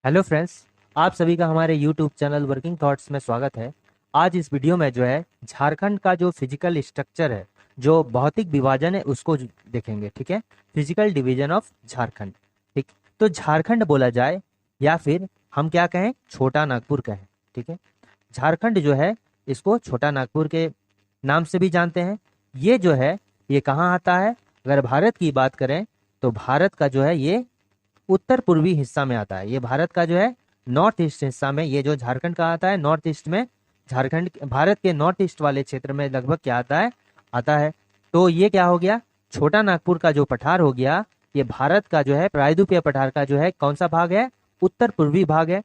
Hello friends. आप सभी का हमारे यूट्यूब चैनल वर्किंग थॉट्स में स्वागत है। आज इस वीडियो में जो है झारखंड का जो फिजिकल स्ट्रक्चर है, जो भौतिक विभाजन है, उसको देखेंगे। ठीक है, फिजिकल डिवीजन ऑफ झारखंड। ठीक, तो झारखंड बोला जाए या फिर हम क्या कहें, छोटा नागपुर कहें। ठीक है, झारखंड जो है इसको छोटा नागपुर के नाम से भी जानते हैं। ये जो है ये कहाँ आता है? अगर भारत की बात करें तो भारत का जो है ये उत्तर पूर्वी हिस्सा में आता है। ये भारत का जो है नॉर्थ ईस्ट हिस्सा में, ये जो झारखंड का आता है नॉर्थ ईस्ट में। झारखंड भारत के नॉर्थ ईस्ट वाले क्षेत्र में लगभग क्या आता है। तो ये क्या हो गया, छोटा नागपुर का जो पठार हो गया, ये भारत का जो है प्रायद्वीपीय पठार का जो है कौन सा भाग है? उत्तर पूर्वी भाग है।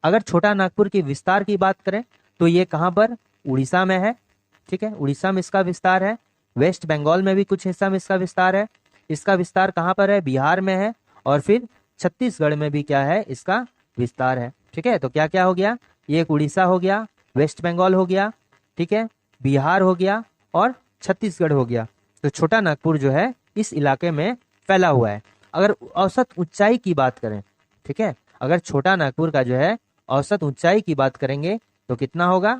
अगर छोटा नागपुर की विस्तार की बात करें तो ये कहाँ पर? उड़ीसा में है। ठीक है, उड़ीसा में इसका विस्तार है। वेस्ट बंगाल में भी कुछ हिस्सा में इसका विस्तार है। इसका विस्तार कहाँ पर है? बिहार में है। और फिर छत्तीसगढ़ में भी क्या है, इसका विस्तार है। ठीक है, तो क्या क्या हो गया, ये एक उड़ीसा हो गया, वेस्ट बंगाल हो गया, ठीक है, बिहार हो गया और छत्तीसगढ़ हो गया। तो छोटा नागपुर जो है इस इलाके में फैला हुआ है। अगर औसत ऊंचाई की बात करें, ठीक है, अगर छोटा नागपुर का जो है औसत ऊंचाई की बात करेंगे तो कितना होगा?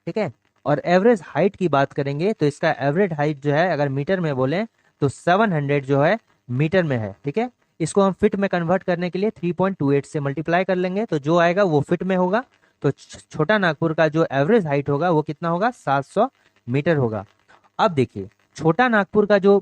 ठीक है, और एवरेज हाइट की बात करेंगे तो इसका एवरेज हाइट जो है अगर मीटर में बोले तो 700 जो है मीटर में है। ठीक है, इसको हम फिट में कन्वर्ट करने के लिए 3.28 से मल्टीप्लाई कर लेंगे तो जो आएगा वो फिट में होगा। तो छोटा नागपुर का जो एवरेज हाइट होगा वो कितना होगा? 700 मीटर होगा। अब देखिए, छोटा नागपुर का जो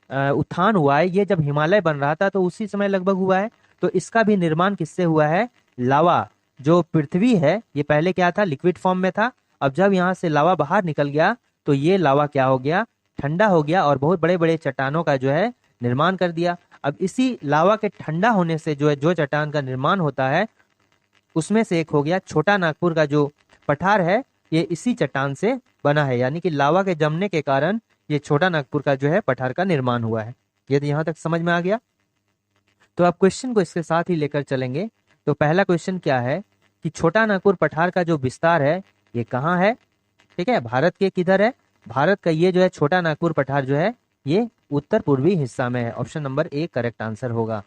उत्थान हुआ है, ये जब हिमालय बन रहा था तो उसी समय लगभग हुआ है। तो इसका भी निर्माण किससे हुआ है? लावा, जो पृथ्वी है ये पहले क्या था? लिक्विड फॉर्म में था। अब जब यहाँ से लावा बाहर निकल गया तो ये लावा क्या हो गया? ठंडा हो गया और बहुत बड़े बड़े चट्टानों का जो है निर्माण कर दिया। अब इसी लावा के ठंडा होने से जो है जो चट्टान का निर्माण होता है उसमें से एक हो गया छोटा नागपुर का जो पठार है, ये इसी चट्टान से बना है। यानी कि लावा के जमने के कारण ये छोटा नागपुर का जो है पठार का निर्माण हुआ है। ये तो यहाँ तक समझ में आ गया। तो आप क्वेश्चन को इसके साथ ही लेकर चलेंगे। तो पहला क्वेश्चन क्या है कि छोटा नागपुर पठार का जो विस्तार है ये कहाँ है? ठीक है, भारत के किधर है? भारत का ये जो है छोटा नागपुर पठार जो है ये उत्तर पूर्वी हिस्सा में है। Option number A correct answer होगा।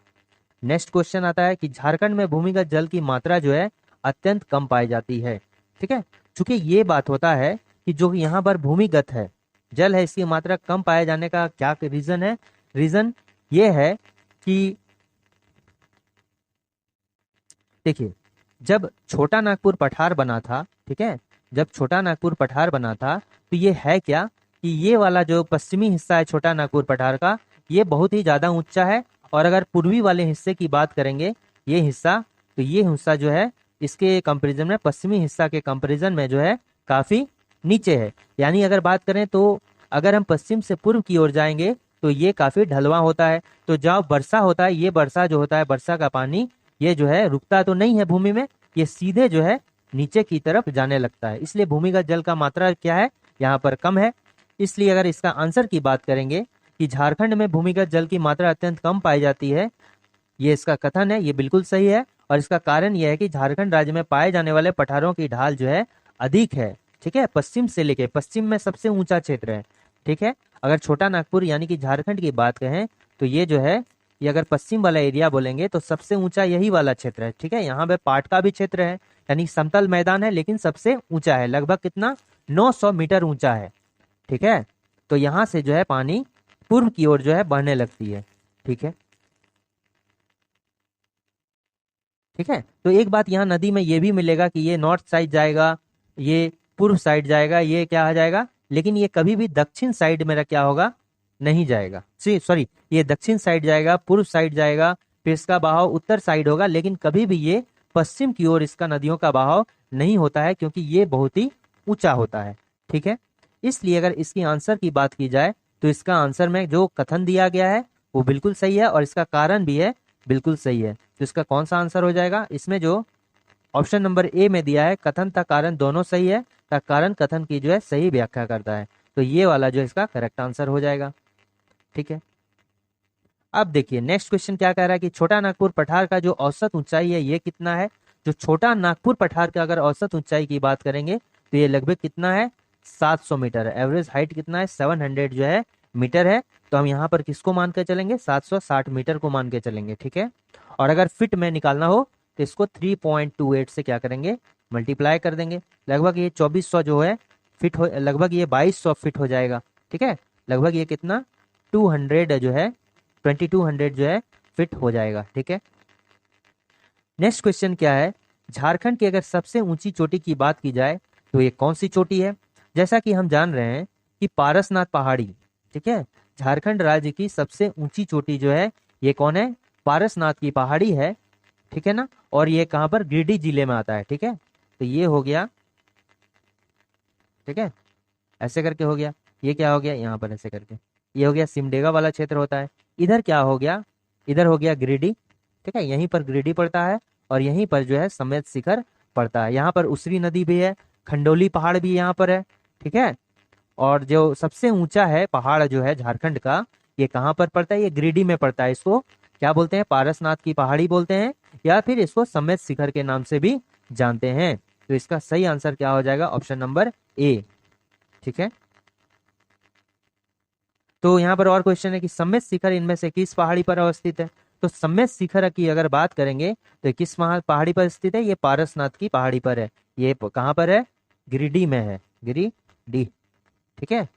नेक्स्ट क्वेश्चन आता है कि झारखंड में भूमिगत जल की मात्रा जो है अत्यंत कम पाई जाती है। ठीक है, चूंकि ये बात होता है कि जो यहाँ पर भूमिगत है जल है, इसकी मात्रा कम पाए जाने का क्या रीजन है? रीजन ये है कि देखिए, जब छोटा नागपुर पठार बना था, ठीक है, जब छोटा नागपुर पठार बना था तो ये है क्या कि ये वाला जो पश्चिमी हिस्सा है छोटा नागपुर पठार का, ये बहुत ही ज्यादा ऊंचा है। और अगर पूर्वी वाले हिस्से की बात करेंगे, ये हिस्सा, तो ये हिस्सा जो है इसके कंपैरिजन में, पश्चिमी हिस्सा के कंपैरिजन में जो है काफी नीचे है। यानी अगर बात करें तो अगर हम पश्चिम से पूर्व की ओर जाएंगे तो ये काफी ढलवा होता है। तो जब वर्षा होता है, ये वर्षा जो होता है, वर्षा का पानी ये जो है रुकता तो नहीं है भूमि में, ये सीधे जो है नीचे की तरफ जाने लगता है। इसलिए भूमिगत जल का मात्रा क्या है, यहाँ पर कम है। इसलिए अगर इसका आंसर की बात करेंगे कि झारखंड में भूमिगत जल की मात्रा अत्यंत कम पाई जाती है, ये इसका कथन है, ये बिल्कुल सही है। और इसका कारण यह है कि झारखंड राज्य में पाए जाने वाले पठारों की ढाल जो है अधिक है। ठीक है, पश्चिम से लेके, पश्चिम में सबसे ऊंचा क्षेत्र है। ठीक है, अगर छोटा नागपुर यानी कि झारखंड की बात कहें तो ये जो है, ये अगर पश्चिम वाला एरिया बोलेंगे तो सबसे ऊंचा यही वाला क्षेत्र है। ठीक है, यहाँ पे पाट का भी क्षेत्र है, यानी समतल मैदान है, लेकिन सबसे ऊंचा है, लगभग कितना? 900 मीटर ऊंचा है। ठीक है, तो यहाँ से जो है पानी पूर्व की ओर जो है बहने लगती है। ठीक है, ठीक है, तो एक बात यहाँ नदी में ये भी मिलेगा कि ये नॉर्थ साइड जाएगा, ये पूर्व साइड जाएगा, ये क्या आ जाएगा, लेकिन ये कभी भी दक्षिण साइड मेरा क्या होगा? नहीं जाएगा। सॉरी, ये दक्षिण साइड जाएगा, पूर्व साइड जाएगा, फिर इसका बहाव उत्तर साइड होगा, लेकिन कभी भी ये पश्चिम की ओर इसका नदियों का बहाव नहीं होता है, क्योंकि ये बहुत ही ऊंचा होता है। ठीक है, इसलिए अगर इसकी आंसर की बात की जाए तो इसका आंसर में जो कथन दिया गया है वो बिल्कुल सही है और इसका कारण भी है बिल्कुल सही है। तो इसका कौन सा आंसर हो जाएगा? इसमें जो ऑप्शन नंबर ए में दिया है, कथन तथा कारण दोनों सही है, तथा कारण कथन की जो है सही व्याख्या करता है, तो ये वाला जो इसका करेक्ट आंसर हो जाएगा। ठीक है, अब देखिए नेक्स्ट क्वेश्चन क्या कह रहा है कि छोटा नागपुर पठार का जो औसत ऊंचाई है ये कितना है? जो छोटा नागपुर पठार का अगर औसत ऊंचाई की बात करेंगे तो ये लगभग कितना है? 700 मीटर है। एवरेज हाइट कितना है? 700 जो है मीटर है तो हम यहाँ पर किसको मान के चलेंगे, 760 मीटर को मान के चलेंगे, ठीक है। और अगर फिट में निकालना हो तो इसको 3.28 से क्या करेंगे, मल्टीप्लाई कर देंगे। लगभग ये 2400 जो है फिट हो, लगभग ये 2200 फिट हो जाएगा, ठीक है। लगभग ये कितना 200 जो है 2200 जो है फिट हो जाएगा, ठीक है। नेक्स्ट क्वेश्चन क्या है, झारखंड की अगर सबसे ऊंची चोटी की बात की जाए तो ये कौन सी चोटी है। जैसा कि हम जान रहे हैं कि पारसनाथ पहाड़ी, ठीक है, झारखंड राज्य की सबसे ऊंची चोटी जो है ये कौन है, पारसनाथ की पहाड़ी है, ठीक है ना। और ये कहाँ पर, गिरिडीह जिले में आता है, ठीक है। तो ये हो गया, ठीक है, ऐसे करके हो गया। ये क्या हो गया, यहाँ पर ऐसे करके ये हो गया सिमडेगा वाला क्षेत्र होता है। इधर क्या हो गया, इधर हो गया गिरिडीह, ठीक है, यहीं पर गिरिडीह पड़ता है और यहीं पर जो है समेत शिखर पड़ता है। यहाँ पर उसरी नदी भी है, खंडोली पहाड़ भी यहाँ पर है, ठीक है। और जो सबसे ऊंचा है पहाड़ जो है झारखंड का, ये कहाँ पर पड़ता है, ये गिरिडीह में पड़ता है। इसको क्या बोलते हैं, पारसनाथ की पहाड़ी बोलते हैं, या फिर इसको समेत शिखर के नाम से भी जानते हैं। तो इसका सही आंसर क्या हो जाएगा, ऑप्शन नंबर ए, ठीक है। तो यहाँ पर और क्वेश्चन है कि समेत शिखर इनमें से किस पहाड़ी पर अवस्थित है। तो समेत शिखर की अगर बात करेंगे तो ये किस पहाड़ी पर स्थित है, ये पारसनाथ की पहाड़ी पर है। ये कहाँ पर है, गिरिडीह में है, गिरिडीह, ठीक है।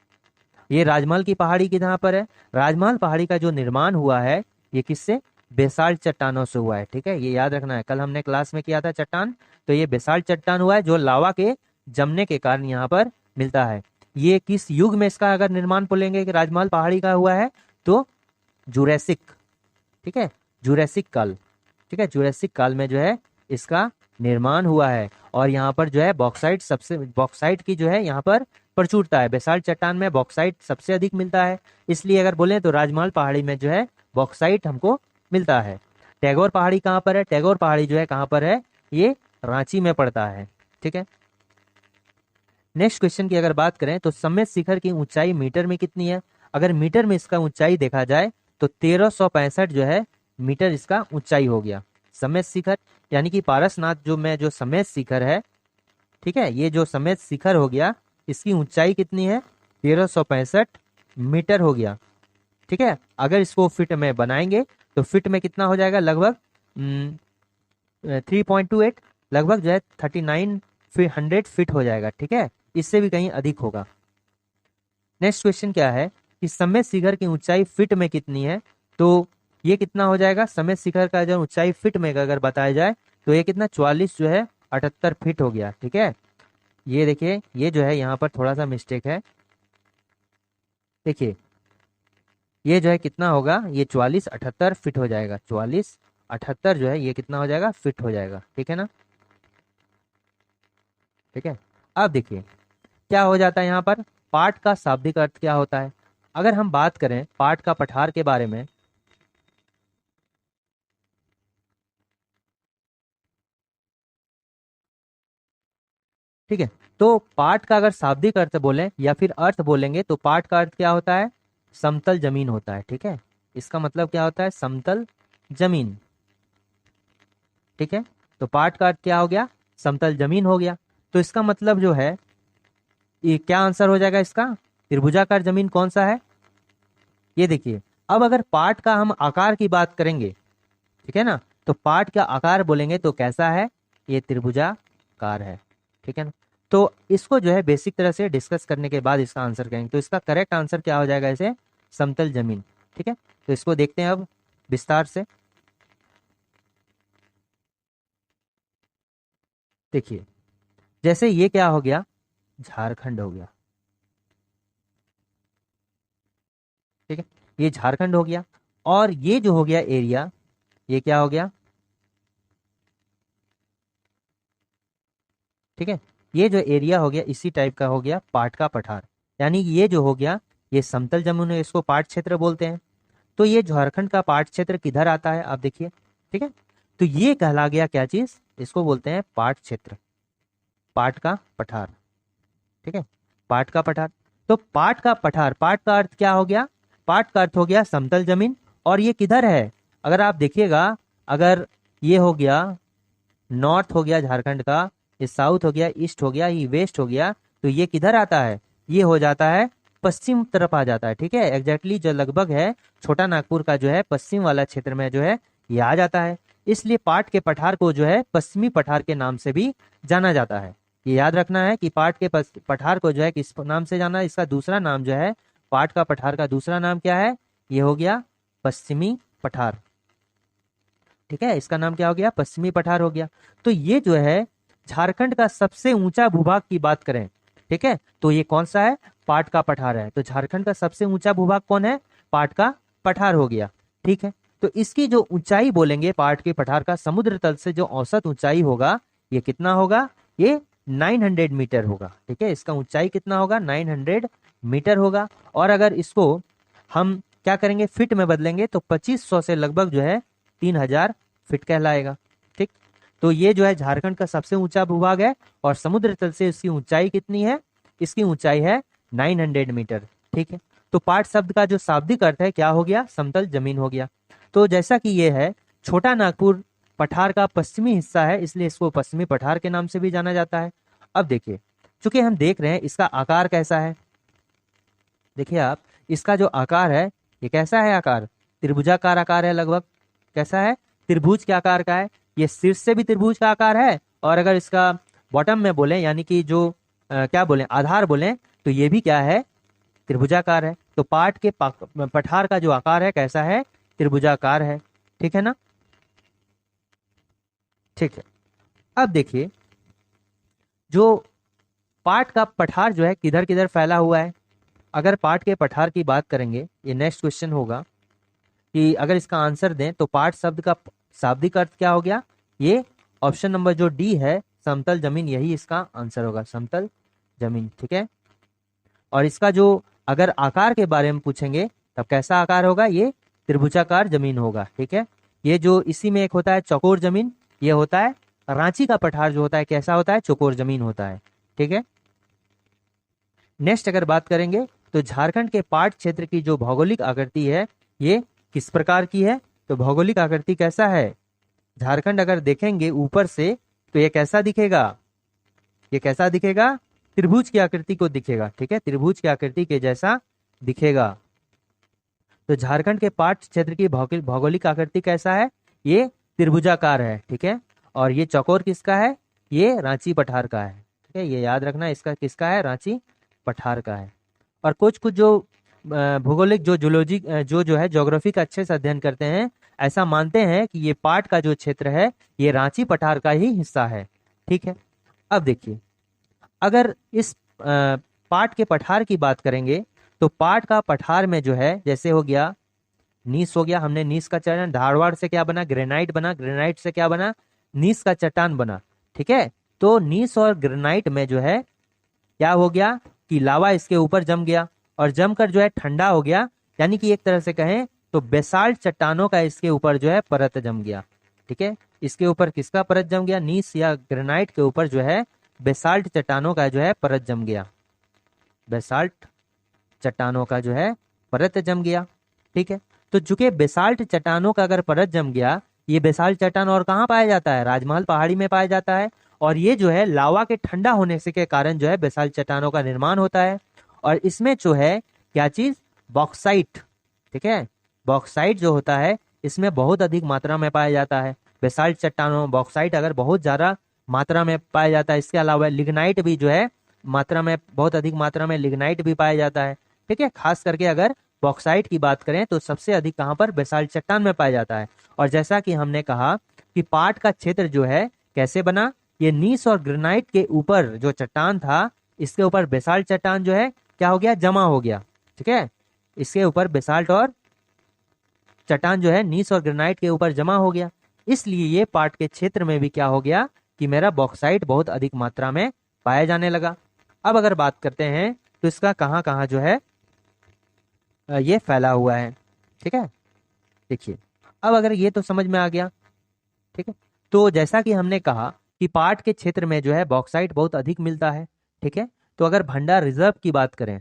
ये राजमहल की पहाड़ी किधर पर है, राजमहल पहाड़ी का जो निर्माण हुआ है ये किससे, बेसाल्ट चट्टानों से हुआ है, ठीक है। ये याद रखना है, कल हमने क्लास में किया था चट्टान, तो ये बेसाल्ट चट्टान हुआ है जो लावा के जमने के कारण यहाँ पर मिलता है। ये किस युग में इसका अगर निर्माण बोलेंगे कि राजमहल पहाड़ी का हुआ है, तो जुरैसिक, ठीक है, जुरैसिक काल, ठीक है, जुरैसिक काल में जो है इसका निर्माण हुआ है। और यहाँ पर जो है बॉक्साइट, सबसे बॉक्साइट की जो है यहाँ पर प्रचुरता है, बेसाल्ट चट्टान में बॉक्साइट सबसे अधिक मिलता है। इसलिए अगर बोले तो राजमहल पहाड़ी में जो है बॉक्साइट हमको मिलता है। टैगोर पहाड़ी कहाँ पर है, टैगोर पहाड़ी जो है कहाँ पर है, ये रांची में पड़ता है, ठीक है। नेक्स्ट क्वेश्चन की अगर बात करें तो समेत शिखर की ऊंचाई मीटर में कितनी है। अगर मीटर में इसका ऊंचाई देखा जाए तो 1365 जो है मीटर इसका ऊंचाई हो गया समेत शिखर, यानी कि पारसनाथ जो में जो समेत शिखर है, ठीक है, ये जो समेत शिखर हो गया इसकी ऊंचाई कितनी है, 1365 मीटर हो गया, ठीक है। अगर इसको फिट में बनाएंगे तो फिट में कितना हो जाएगा, लगभग 3.28, लगभग जो है 3900 फिट हो जाएगा, ठीक है। इससे भी कहीं अधिक होगा। नेक्स्ट क्वेश्चन क्या है कि समेत शिखर की ऊंचाई फिट में कितनी है। तो ये कितना हो जाएगा, समेत शिखर का जो ऊंचाई फिट में अगर बताया जाए तो ये कितना 44 जो है 78 फीट हो गया, ठीक है। ये देखिए, ये जो है यहाँ पर थोड़ा सा मिस्टेक है, देखिए ये जो है कितना होगा, ये 44 78 फिट हो जाएगा, 44 78 जो है ये कितना हो जाएगा, फिट हो जाएगा, ठीक है ना, ठीक है। अब देखिए क्या हो जाता है यहाँ पर, पाठ का शाब्दिक अर्थ क्या होता है। अगर हम बात करें पाठ का पठार के बारे में, ठीक है, तो पाठ का अगर शाब्दिक अर्थ बोलें या फिर अर्थ बोलेंगे तो पाठ का अर्थ क्या होता है, समतल जमीन होता है, ठीक है। इसका मतलब क्या होता है, समतल जमीन, ठीक है। तो पाठ का अर्थ क्या हो गया, समतल जमीन हो गया। तो इसका मतलब जो है, ये क्या आंसर हो जाएगा इसका, त्रिभुजाकार जमीन कौन सा है, ये देखिए। अब अगर पाठ का हम आकार की बात करेंगे, ठीक है ना, तो पाठ का आकार बोलेंगे तो कैसा है, ये त्रिभुजाकार है, ठीक है ना। तो इसको जो है बेसिक तरह से डिस्कस करने के बाद इसका आंसर करेंगे, तो इसका करेक्ट आंसर क्या हो जाएगा, इसे समतल जमीन, ठीक है। तो इसको देखते हैं अब विस्तार से। देखिए जैसे ये क्या हो गया, झारखंड हो गया, ठीक है, ये झारखंड हो गया। और ये जो हो गया एरिया, ये क्या हो गया, ठीक है, ये जो एरिया हो गया इसी टाइप का हो गया पाट का पठार, यानी ये जो हो गया ये समतल जमीन है, इसको पाट क्षेत्र बोलते हैं। तो ये झारखंड का पाट क्षेत्र किधर आता है, आप देखिए, ठीक है। तो ये कहला गया क्या चीज, इसको बोलते हैं पाट क्षेत्र, पाट का पठार, ठीक है, पाट का पठार। तो पाट का पठार, पाट का अर्थ क्या हो गया, पाट का अर्थ हो गया समतल जमीन। और ये किधर है, अगर आप देखिएगा, अगर ये हो गया नॉर्थ हो गया झारखंड का, ये साउथ हो गया, ईस्ट हो गया, ये वेस्ट हो गया, तो ये किधर आता है, ये हो जाता है पश्चिम तरफ आ जाता है, ठीक है। एग्जैक्टली जो लगभग है छोटा नागपुर का जो है पश्चिम वाला क्षेत्र में जो है ये आ जाता है। इसलिए पाट के पठार को जो है पश्चिमी पठार के नाम से भी जाना जाता है। ये याद रखना है कि पाट के पठार को जो है किस नाम से जाना है। इसका दूसरा नाम जो है पाट का पठार का दूसरा नाम क्या है, ये हो गया पश्चिमी पठार, ठीक है। इसका नाम क्या हो गया, पश्चिमी पठार हो गया। तो ये जो है झारखंड का सबसे ऊंचा भूभाग की बात करें, ठीक है, तो ये कौन सा है, पाट का पठार है। तो झारखंड का सबसे ऊंचा भूभाग कौन है, पाट का पठार हो गया, ठीक है। तो इसकी जो ऊंचाई बोलेंगे पाट के पठार का समुद्र तल से जो औसत ऊंचाई होगा ये कितना होगा, ये 900 मीटर होगा, ठीक है। इसका ऊंचाई कितना होगा, 900 मीटर होगा। और अगर इसको हम क्या करेंगे, फिट में बदलेंगे तो 2500 से लगभग जो है 3000 फिट कहलाएगा, ठीक। तो ये जो है झारखंड का सबसे ऊंचा भूभाग है और समुद्र तल से इसकी ऊंचाई कितनी है, इसकी ऊंचाई है 900 मीटर, ठीक है। तो पाट शब्द का जो शाब्दिक अर्थ है क्या हो गया, समतल जमीन हो गया। तो जैसा कि ये है छोटा नागपुर पठार का पश्चिमी हिस्सा है, इसलिए इसको पश्चिमी पठार के नाम से भी जाना जाता है। अब देखिए, चूंकि हम देख रहे हैं इसका आकार कैसा है, देखिए आप, इसका जो आकार है ये कैसा है, आकार त्रिभुजाकार आकार है, लगभग कैसा है, त्रिभुज के आकार का है। ये शीर्ष से भी त्रिभुज का आकार है और अगर इसका बॉटम में बोले यानी कि जो क्या बोले आधार बोले तो ये भी क्या है, त्रिभुजाकार है। तो पाट के पठार का जो आकार है कैसा है, त्रिभुजाकार है, ठीक है ना, ठीक है। अब देखिए जो पाट का पठार जो है किधर किधर फैला हुआ है। अगर पाट के पठार की बात करेंगे, ये नेक्स्ट क्वेश्चन होगा कि अगर इसका आंसर दें तो पाट शब्द का शाब्दिक अर्थ क्या हो गया, ये ऑप्शन नंबर जो डी है समतल जमीन, यही इसका आंसर होगा, समतल जमीन, ठीक है। और इसका जो अगर आकार के बारे में पूछेंगे तब कैसा आकार होगा, ये त्रिभुजाकार जमीन होगा, ठीक है। ये जो इसी में एक होता है चौकोर जमीन, ये होता है रांची का पठार जो होता है कैसा होता है, चौकोर जमीन होता है, ठीक है। नेक्स्ट अगर बात करेंगे तो झारखंड के पाट क्षेत्र की जो भौगोलिक आकृति है ये किस प्रकार की है, तो भौगोलिक आकृति कैसा है, झारखंड अगर देखेंगे ऊपर से तो ये कैसा दिखेगा, ये कैसा दिखेगा, त्रिभुज की आकृति को दिखेगा, ठीक है, त्रिभुज की आकृति के जैसा दिखेगा। तो झारखंड के पाट क्षेत्र की भौगोलिक आकृति कैसा है, ये त्रिभुजाकार है, ठीक है। और ये चौकोर किसका है, ये रांची पठार का है, ठीक है, ये याद रखना, इसका किसका है, रांची पठार का है। और कुछ कुछ जो भूगोलिक जो जूलॉजी जो है ज्योग्राफी का अच्छे से अध्ययन करते हैं ऐसा मानते हैं कि ये पाट का जो क्षेत्र है ये रांची पठार का ही हिस्सा है, ठीक है। अब देखिए अगर इस पाट के पठार की बात करेंगे तो पाट का पठार में जो है जैसे हो गया नीस, हो गया, हमने नीस का चट्टान, धारवाड़ से क्या बना, ग्रेनाइट बना, ग्रेनाइट से क्या बना, नीस का चट्टान बना, ठीक है। तो नीस और ग्रेनाइट में जो है क्या हो गया कि लावा इसके ऊपर जम गया और जमकर जो है ठंडा हो गया, यानी कि एक तरह से कहें तो बेसाल्ट चट्टानों का इसके ऊपर जो है परत जम गया, ठीक है। इसके ऊपर किसका परत जम गया, नीस या ग्रेनाइट के ऊपर जो है बेसाल्ट चट्टानों का जो है परत जम गया, बेसाल्ट चट्टानों का जो है परत जम गया, ठीक है। तो चूंकि बेसाल्ट चट्टानों का अगर परत जम गया, ये बेसाल्ट चट्टान और कहाँ पाया जाता है, राजमहल पहाड़ी में पाया जाता है। और ये जो है लावा के ठंडा होने से के कारण जो है बेसाल्ट चट्टानों का निर्माण होता है। और इसमें जो है क्या चीज, बॉक्साइट, ठीक है, बॉक्साइट जो होता है इसमें बहुत अधिक मात्रा में पाया जाता है। बेसाल्ट चट्टानों बॉक्साइट अगर बहुत ज्यादा मात्रा में पाया जाता है। इसके अलावा लिग्नाइट भी जो है मात्रा में, बहुत अधिक मात्रा में लिग्नाइट भी पाया जाता है, ठीक है। खास करके अगर बॉक्साइट की बात करें तो सबसे अधिक कहाँ पर, बेसाल्ट चट्टान में पाया जाता है। और जैसा कि हमने कहा कि पाट का क्षेत्र जो है कैसे बना, ये नीस और ग्रेनाइट के ऊपर जो चट्टान था इसके ऊपर बेसाल्ट चट्टान जो है क्या हो गया, जमा हो गया, ठीक है। इसके ऊपर बेसाल्ट और चट्टान जो है नीस और ग्रेनाइट के ऊपर जमा हो गया, इसलिए ये पाट के क्षेत्र में भी क्या हो गया कि मेरा बॉक्साइट बहुत अधिक मात्रा में पाया जाने लगा। अब अगर बात करते हैं तो इसका कहाँ कहाँ जो है ये फैला हुआ है, ठीक है। देखिए अब अगर ये तो समझ में आ गया, ठीक है। तो जैसा कि हमने कहा कि पाट के क्षेत्र में जो है बॉक्साइट बहुत अधिक मिलता है, ठीक है। तो अगर भंडार रिजर्व की बात करें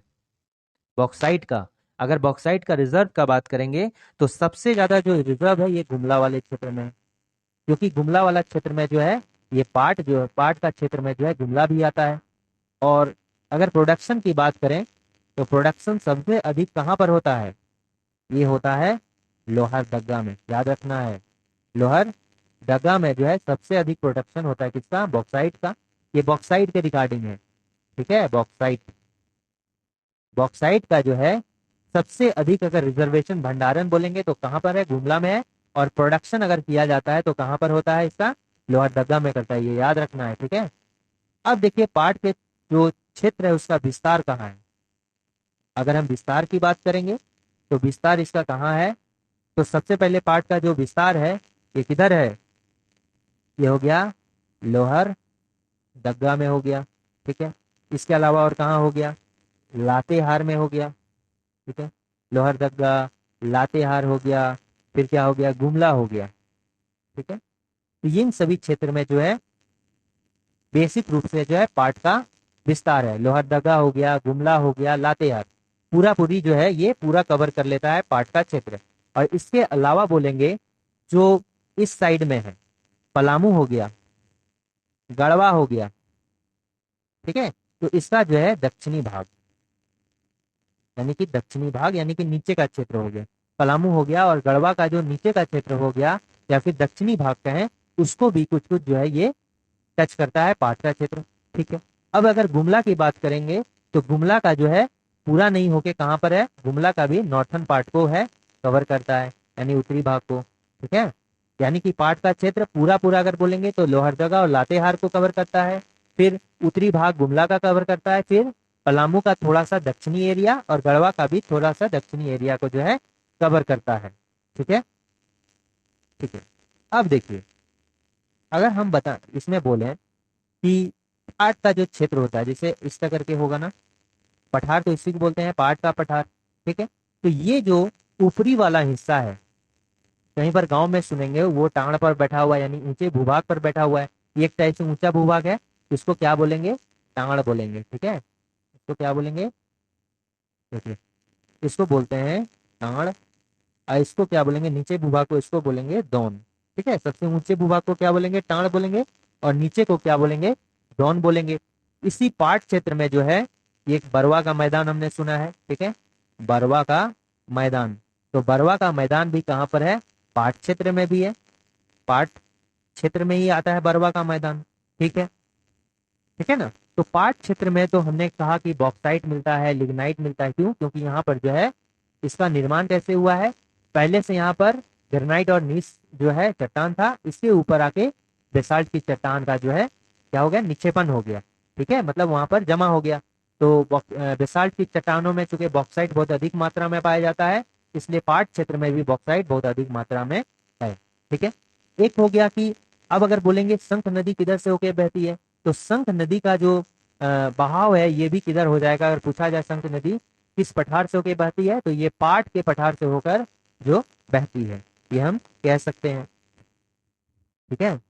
बॉक्साइट का, अगर बॉक्साइट का रिजर्व का बात करेंगे तो सबसे ज्यादा जो रिजर्व है ये गुमला वाले क्षेत्र में, क्योंकि गुमला वाला क्षेत्र में जो है ये पाट जो है, पाट का क्षेत्र में जो है गुमला भी आता है। और अगर प्रोडक्शन की बात करें तो प्रोडक्शन सबसे अधिक कहाँ पर होता है? ये होता है लोहरदगा में, याद रखना है। लोहरदगा में जो है सबसे अधिक प्रोडक्शन होता है किसका? बॉक्साइट का। ये बॉक्साइट के रिगार्डिंग है, ठीक है। बॉक्साइट, बॉक्साइट का जो है सबसे अधिक अगर रिजर्वेशन भंडारण बोलेंगे तो कहाँ पर है? गुमला में है। और प्रोडक्शन अगर किया जाता है तो कहाँ पर होता है इसका? लोहरदगा में करता है, ये याद रखना है, ठीक है। अब देखिए पाट के जो क्षेत्र है उसका विस्तार कहाँ है। अगर हम विस्तार की बात करेंगे तो विस्तार इसका कहाँ है? तो सबसे पहले पार्ट का जो विस्तार है ये किधर है? ये हो गया लोहरदगा में हो गया, ठीक है। इसके अलावा और कहाँ हो गया? लातेहार में हो गया, ठीक है। लोहरदगा, लातेहार हो गया, फिर क्या हो गया? गुमला हो गया, ठीक है। तो इन सभी क्षेत्र में जो है बेसिक रूप से जो है पार्ट का विस्तार है। लोहरदगा हो गया, गुमला हो गया, लातेहार, पूरा पूरी जो है ये पूरा कवर कर लेता है पार्ट का क्षेत्र। और इसके अलावा बोलेंगे जो इस साइड में है, पलामू हो गया, गढ़वा हो गया, ठीक है। तो इसका जो है दक्षिणी भाग, यानी कि दक्षिणी भाग यानी कि नीचे का क्षेत्र हो गया, पलामू हो गया। और गढ़वा का जो नीचे का क्षेत्र हो गया या फिर दक्षिणी भाग कहें, उसको भी कुछ कुछ जो है ये टच करता है पाट का क्षेत्र, ठीक है। अब अगर गुमला की बात करेंगे तो गुमला का जो है पूरा नहीं होके कहाँ पर है? गुमला का भी नॉर्थन पार्ट को है कवर करता है, यानी उत्तरी भाग को, ठीक है। यानी कि पाट का क्षेत्र पूरा पूरा अगर बोलेंगे तो लोहरदगा और लातेहार को कवर करता है, फिर उत्तरी भाग गुमला का कवर करता है, फिर पलामू का थोड़ा सा दक्षिणी एरिया और गढ़वा का भी थोड़ा सा दक्षिणी एरिया को जो है कवर करता है, ठीक है, ठीक है। अब देखिए अगर हम बता इसमें बोले कि पाट का जो क्षेत्र होता है, जैसे इस तरह करके होगा ना, पठार तो इसी को बोलते हैं पाट का पठार, ठीक है। तो ये जो ऊपरी वाला हिस्सा है, कहीं पर गांव में सुनेंगे वो टांगड़ पर बैठा हुआ है, यानी ऊंचे भूभाग पर बैठा हुआ है, ये एक टाइप से ऊंचा भूभाग है, इसको क्या बोलेंगे? टांगड़ बोलेंगे, ठीक है। इसको क्या बोलेंगे? देखिए इसको बोलते हैं टांगड़। और इसको क्या बोलेंगे? नीचे भूभाग को इसको बोलेंगे दौन, ठीक है। सबसे ऊंचे भूभाग को क्या बोलेंगे? टांगड़ बोलेंगे। और नीचे को क्या बोलेंगे? दौन बोलेंगे। इसी पाट क्षेत्र में जो है ये एक बरवा का मैदान हमने सुना है, ठीक है, बरवा का मैदान। तो बरवा का मैदान भी कहाँ पर है? पाट क्षेत्र में भी है, पाट क्षेत्र में ही आता है बरवा का मैदान, ठीक है, ठीक है ना। तो पाट क्षेत्र में तो हमने कहा कि बॉक्साइट मिलता है, लिग्नाइट मिलता है, क्यों? क्योंकि यहाँ पर जो है इसका निर्माण कैसे हुआ है? पहले से यहाँ पर ग्रेनाइट और नीस जो है चट्टान था, इसके ऊपर आके बेसाल्ट की चट्टान का जो है क्या हो गया? निक्षेपण हो गया, ठीक है, मतलब वहां पर जमा हो गया। तो बेसाल्ट की चट्टानों में चूंकि बॉक्साइट बहुत अधिक मात्रा में पाया जाता है, इसलिए पाट क्षेत्र में भी बॉक्साइट बहुत अधिक मात्रा में है, ठीक है। एक हो गया कि अब अगर बोलेंगे शंख नदी किधर से होकर बहती है, तो शंख नदी का जो बहाव है ये भी किधर हो जाएगा? अगर पूछा जाए शंख नदी किस पठार से होकर बहती है, तो ये पाट के पठार से होकर जो बहती है, ये हम कह सकते हैं, ठीक है।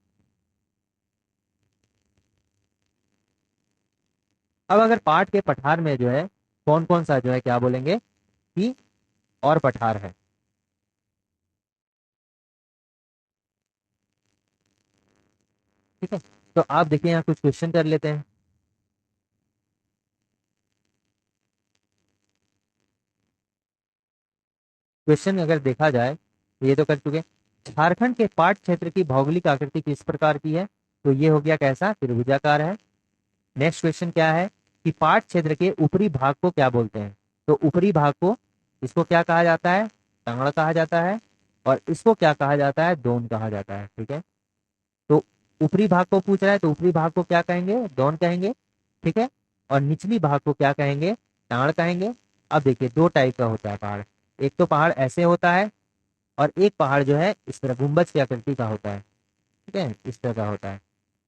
अब अगर पाट के पठार में जो है कौन कौन सा जो है क्या बोलेंगे कि और पठार है, ठीक है। तो आप देखिए यहाँ कुछ क्वेश्चन कर लेते हैं। क्वेश्चन अगर देखा जाए तो ये तो कर चुके। झारखंड के पाट क्षेत्र की भौगोलिक आकृति किस प्रकार की है? तो ये हो गया कैसा? त्रिभुजाकार है। नेक्स्ट क्वेश्चन क्या है कि पाट क्षेत्र के ऊपरी भाग को क्या बोलते हैं? तो ऊपरी भाग को इसको क्या कहा जाता है? टांगड़ कहा जाता है। और इसको क्या कहा जाता है? दोन कहा जाता है, ठीक है। तो ऊपरी भाग को पूछ रहा है तो ऊपरी भाग को क्या कहेंगे? दोन कहेंगे, ठीक है। और निचली भाग को क्या कहेंगे? टांगड़ कहेंगे। अब देखिए दो टाइप का होता है पहाड़, एक तो पहाड़ ऐसे होता है और एक पहाड़ जो है इस तरह गुंबज की आकृति का होता है, ठीक है, इस तरह का होता है।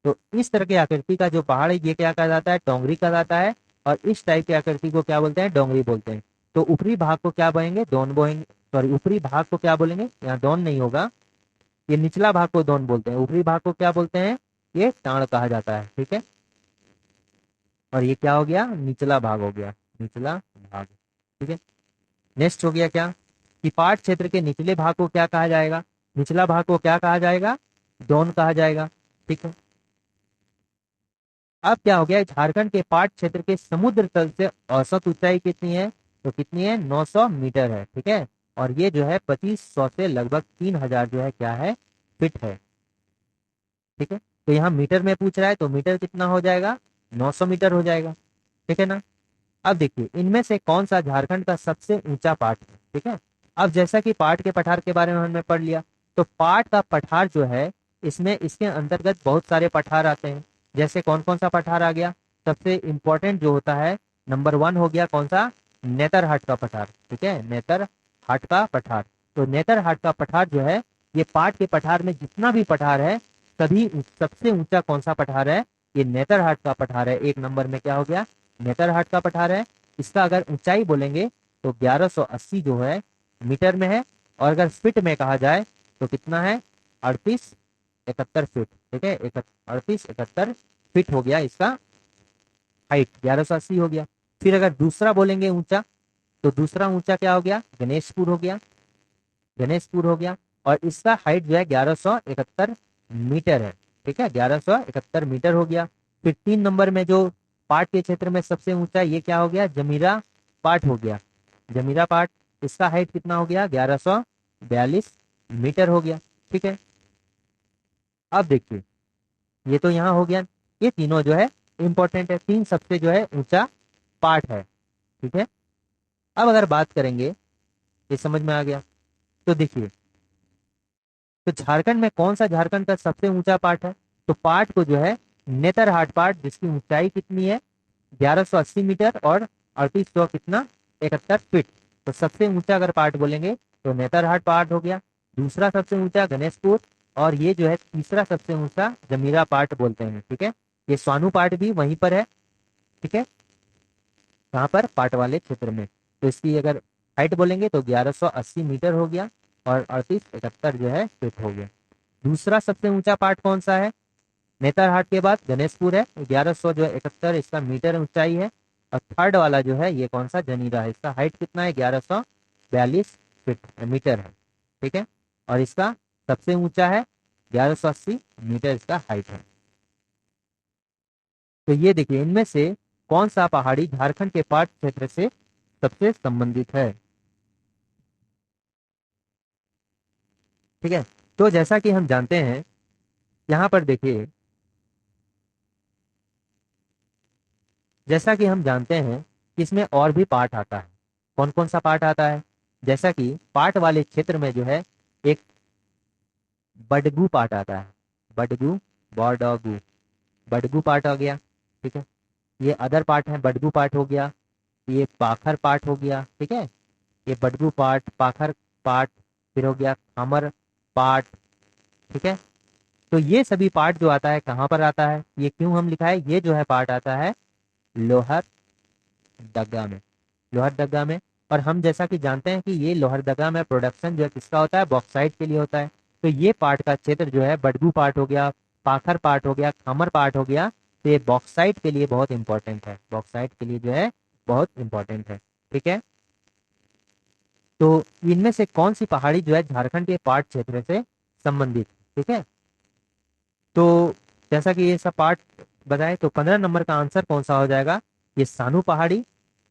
तो इस तरह की आकृति का जो पहाड़ है ये क्या कहा जाता है? डोंगरी कहा जाता है। और इस टाइप की आकृति को क्या बोलते हैं? डोंगरी बोलते हैं। तो ऊपरी भाग को क्या बोलेंगे? दोन बोलेंगे, सॉरी ऊपरी भाग को क्या बोलेंगे? यहाँ दोन नहीं होगा, ये निचला भाग को दोन बोलते हैं, ऊपरी भाग को क्या बोलते हैं? ये टाण कहा जाता है, ठीक है। और ये क्या हो गया? निचला भाग हो गया, निचला भाग, ठीक है। नेक्स्ट हो गया क्या कि पाट क्षेत्र के निचले भाग को क्या कहा जाएगा? निचला भाग को क्या कहा जाएगा? दोन कहा जाएगा, ठीक है। अब क्या हो गया, झारखंड के पाट क्षेत्र के समुद्र तल से औसत ऊंचाई कितनी है, तो कितनी है, 900 मीटर है। ठीक है, और ये जो है 2500 से लगभग 3000 जो है क्या है, फीट है। ठीक है, तो यहाँ मीटर में पूछ रहा है तो मीटर कितना हो जाएगा, 900 मीटर हो जाएगा। ठीक है ना। अब देखिए इनमें से कौन सा झारखंड का सबसे ऊंचा पाठ है। ठीक है, अब जैसा कि पाठ के पठार के बारे में हमने पढ़ लिया, तो पाठ का पठार जो है, इसमें इसके अंतर्गत बहुत सारे पठार आते हैं। जैसे कौन कौन सा पठार आ गया, सबसे इंपॉर्टेंट जो होता है, नंबर 1 हो गया कौन सा, नेतरहाट का पठार। ठीक है, नेतरहाट का पठार। तो नेतरहाट का पठार जो है, ये पाठ के पठार में जितना भी पठार है, सभी सबसे ऊंचा कौन सा पठार है, ये नेतरहाट का पठार है। एक नंबर में क्या हो गया, नेतरहाट का पठार है। इसका अगर ऊंचाई बोलेंगे तो 1180 जो है मीटर में है, और अगर फीट में कहा जाए तो कितना है, 3871 फीट। ठीक है, 3871 फीट हो गया इसका हाइट, 1180 हो गया। फिर अगर दूसरा बोलेंगे ऊंचा, तो दूसरा ऊंचा क्या हो गया, गणेशपुर हो गया, गणेशपुर हो गया, और इसका हाइट जो है 1171 मीटर है। ठीक है, 1171 मीटर हो गया। फिर 3 नंबर में जो पाट के क्षेत्र में सबसे ऊंचा, ये क्या हो गया, जमीरा पाट हो गया, जमीरा पाट। इसका हाइट कितना हो गया, 1142 मीटर हो गया। ठीक है, अब देखिए ये तो यहाँ हो गया, ये तीनों जो है इंपॉर्टेंट है, तीन सबसे जो है ऊंचा पार्ट है। ठीक है, अब अगर बात करेंगे, ये समझ में आ गया, तो देखिए, तो झारखंड में कौन सा झारखंड का सबसे ऊंचा पार्ट है, तो पार्ट को जो है नेतरहाट पार्ट, जिसकी ऊंचाई कितनी है, 1180 मीटर, और 3800 कितना, 71 फीट। तो सबसे ऊंचा अगर पार्ट बोलेंगे तो नेतरहाट पार्ट हो गया, दूसरा सबसे ऊंचा गणेशपुर, और ये जो है तीसरा सबसे ऊंचा जमीरा पार्ट बोलते हैं। ठीक है, ये स्वानु पार्ट भी वहीं पर है। ठीक है, कहाँ पर, पाट वाले क्षेत्र में। तो इसकी अगर हाइट बोलेंगे तो 1180 मीटर हो गया, और 3871 जो है फीट हो गया। दूसरा सबसे ऊंचा पार्ट कौन सा है, नेतरहाट के बाद गणेशपुर है, 1100 जो है 71 इसका मीटर ऊंचाई है। और थर्ड वाला जो है ये कौन सा, जनीरा है, इसका हाइट कितना है, 1142 फीट मीटर है। ठीक है, और इसका सबसे ऊंचा है 1180 मीटर इसका हाइट है। तो ये देखिए इनमें से कौन सा पहाड़ी झारखंड के पाट क्षेत्र से सबसे संबंधित है। ठीक है, तो जैसा कि हम जानते हैं, यहाँ पर देखिए, जैसा कि हम जानते हैं कि इसमें और भी पार्ट आता है। कौन कौन सा पार्ट आता है, जैसा कि पार्ट वाले क्षेत्र में जो है एक बडगू पार्ट आता है, बडगू, बॉडगू, बडगू पार्ट आ गया। ठीक है, ये अदर पार्ट है, बडगू पार्ट हो गया, ये पाखर पार्ट हो गया। ठीक है, ये बडगू पार्ट, पाखर पार्ट, फिर हो गया खामर पार्ट। ठीक है, तो ये सभी पार्ट जो आता है कहाँ पर आता है, ये क्यों हम लिखा है, ये जो है पार्ट आता है लोहरदगा में, लोहरदगा में। और हम जैसा कि जानते हैं कि ये लोहरदगा में प्रोडक्शन जो है किसका होता है, बॉक्साइट के लिए होता है। तो ये पार्ट का क्षेत्र जो है बडगू पार्ट हो गया, पाखर पार्ट हो गया, खामर पार्ट हो गया, तो ये बॉक्साइट के लिए बहुत इंपॉर्टेंट है, बॉक्साइट के लिए जो है बहुत इंपॉर्टेंट है। ठीक है, तो इनमें से कौन सी पहाड़ी जो है झारखंड के पाट क्षेत्र से संबंधित। ठीक है, तो जैसा कि ये सब पार्ट बताए, तो 15 नंबर का आंसर कौन सा हो जाएगा, ये सानू पहाड़ी।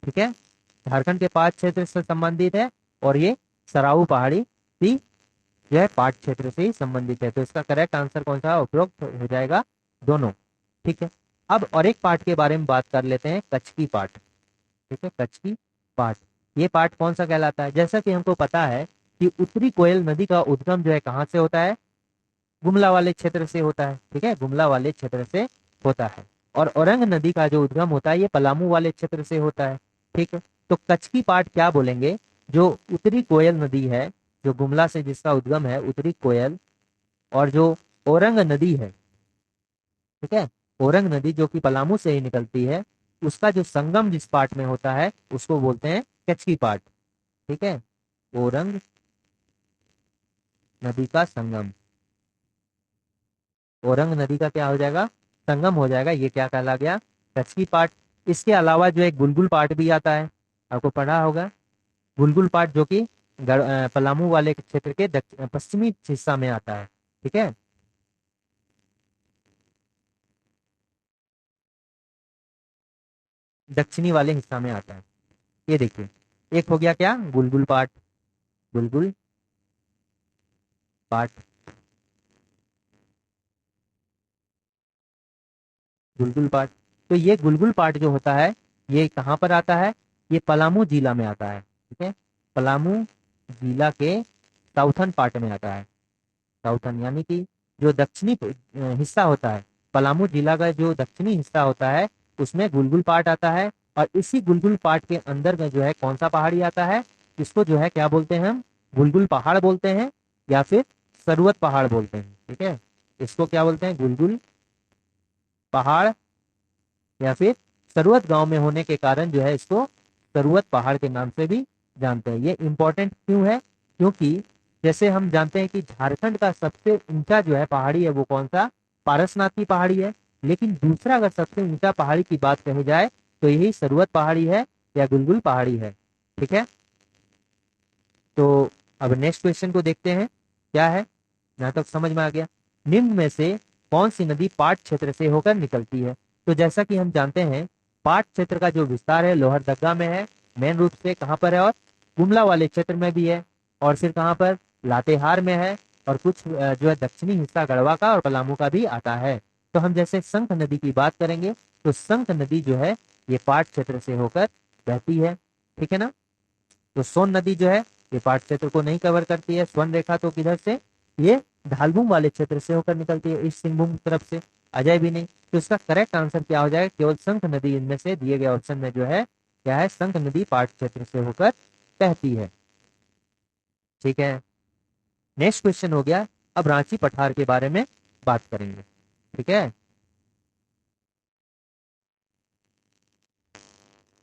ठीक है, झारखंड के पाट क्षेत्र से संबंधित है, और ये सराऊ पहाड़ी भी जो है पाट क्षेत्र से ही संबंधित है। तो इसका करेक्ट आंसर कौन सा उपरोक्त हो जाएगा, दोनों। ठीक है, अब और एक पार्ट के बारे में बात कर लेते हैं, कचकी पार्ट। ठीक है, कचकी पार्ट, ये पार्ट कौन सा कहलाता है, जैसा कि हमको पता है कि उत्तरी कोयल नदी का उद्गम जो है कहाँ से होता है, गुमला वाले क्षेत्र से होता है। ठीक है, गुमला वाले क्षेत्र से होता है, और औरंग नदी का जो उद्गम होता है ये पलामू वाले क्षेत्र से होता है। ठीक है, तो कचकी पाट क्या बोलेंगे, जो उत्तरी कोयल नदी है, जो गुमला से जिसका उद्गम है उत्तरी कोयल, और जो औरंग नदी है, ठीक है, औरंग नदी जो कि पलामू से ही निकलती है, उसका जो संगम जिस पार्ट में होता है उसको बोलते हैं कचकी पाट। ठीक है, औरंग नदी का संगम, औरंग नदी का क्या हो जाएगा, संगम हो जाएगा, ये क्या कहला गया, कचकी पाट। इसके अलावा जो एक गुलगुल पाट भी आता है, आपको पढ़ा होगा, गुलगुल पाट जो कि पलामू वाले क्षेत्र के पश्चिमी हिस्सा में आता है। ठीक है, दक्षिणी वाले हिस्सा में आता है। ये देखिए, एक हो गया क्या, गुलगुल पाट, गुलगुल पाट, गुलगुल पाट। तो ये गुलगुल पाट जो होता है ये कहाँ पर आता है, ये पलामू जिला में आता है, ठीक है। पलामू जिला के साउथर्न पार्ट में आता है। साउथर्न यानी कि जो दक्षिणी हिस्सा होता है, पलामू जिला का जो दक्षिणी हिस्सा होता है उसमें गुलगुल पाट आता है। और इसी गुलगुल पाट के अंदर में जो है कौन सा पहाड़ी आता है, इसको जो है क्या बोलते हैं हम, गुलगुल पहाड़ बोलते हैं या फिर सरवत पहाड़ बोलते हैं, ठीक है। इसको क्या बोलते हैं, गुलगुल पहाड़ या फिर सरवत गांव में होने के कारण जो है इसको सरवत पहाड़ के नाम से भी जानते हैं। ये इंपॉर्टेंट क्यों है, क्योंकि जैसे हम जानते हैं कि झारखंड का सबसे ऊंचा जो है पहाड़ी है वो कौन सा, पारसनाथी पहाड़ी है। लेकिन दूसरा अगर सबसे ऊंचा पहाड़ी की बात कही जाए तो यही सरवत पहाड़ी है या गुलगुल पहाड़ी है, ठीक है। तो अब नेक्स्ट क्वेश्चन को देखते हैं क्या है, यहाँ तक समझ में आ गया। निम्न में से कौन सी नदी पाट क्षेत्र से होकर निकलती है। तो जैसा कि हम जानते हैं पाट क्षेत्र का जो विस्तार है लोहरदगा में है मेन रूप से, कहाँ पर है, और गुमला वाले क्षेत्र में भी है, और फिर कहाँ पर, लातेहार में है, और कुछ जो है दक्षिणी हिस्सा गढ़वा का और पलामू का भी आता है। तो हम जैसे संख नदी की बात करेंगे तो संख नदी जो है ये पाट क्षेत्र से होकर बहती है, ठीक है ना। तो सोन नदी जो है ये पाट क्षेत्र को नहीं कवर करती है। स्वर्ण रेखा तो किधर से, ये ढालभूम वाले क्षेत्र से होकर निकलती है, ईस्ट सिंहभूम तरफ से, अजय भी नहीं। तो इसका करेक्ट आंसर क्या हो जाएगा, केवल संख नदी इनमें से दिए गए ऑप्शन में जो है क्या है, संख नदी पाट क्षेत्र से होकर बहती है, ठीक है। नेक्स्ट क्वेश्चन हो गया, अब रांची पठार के बारे में बात करेंगे, ठीक है।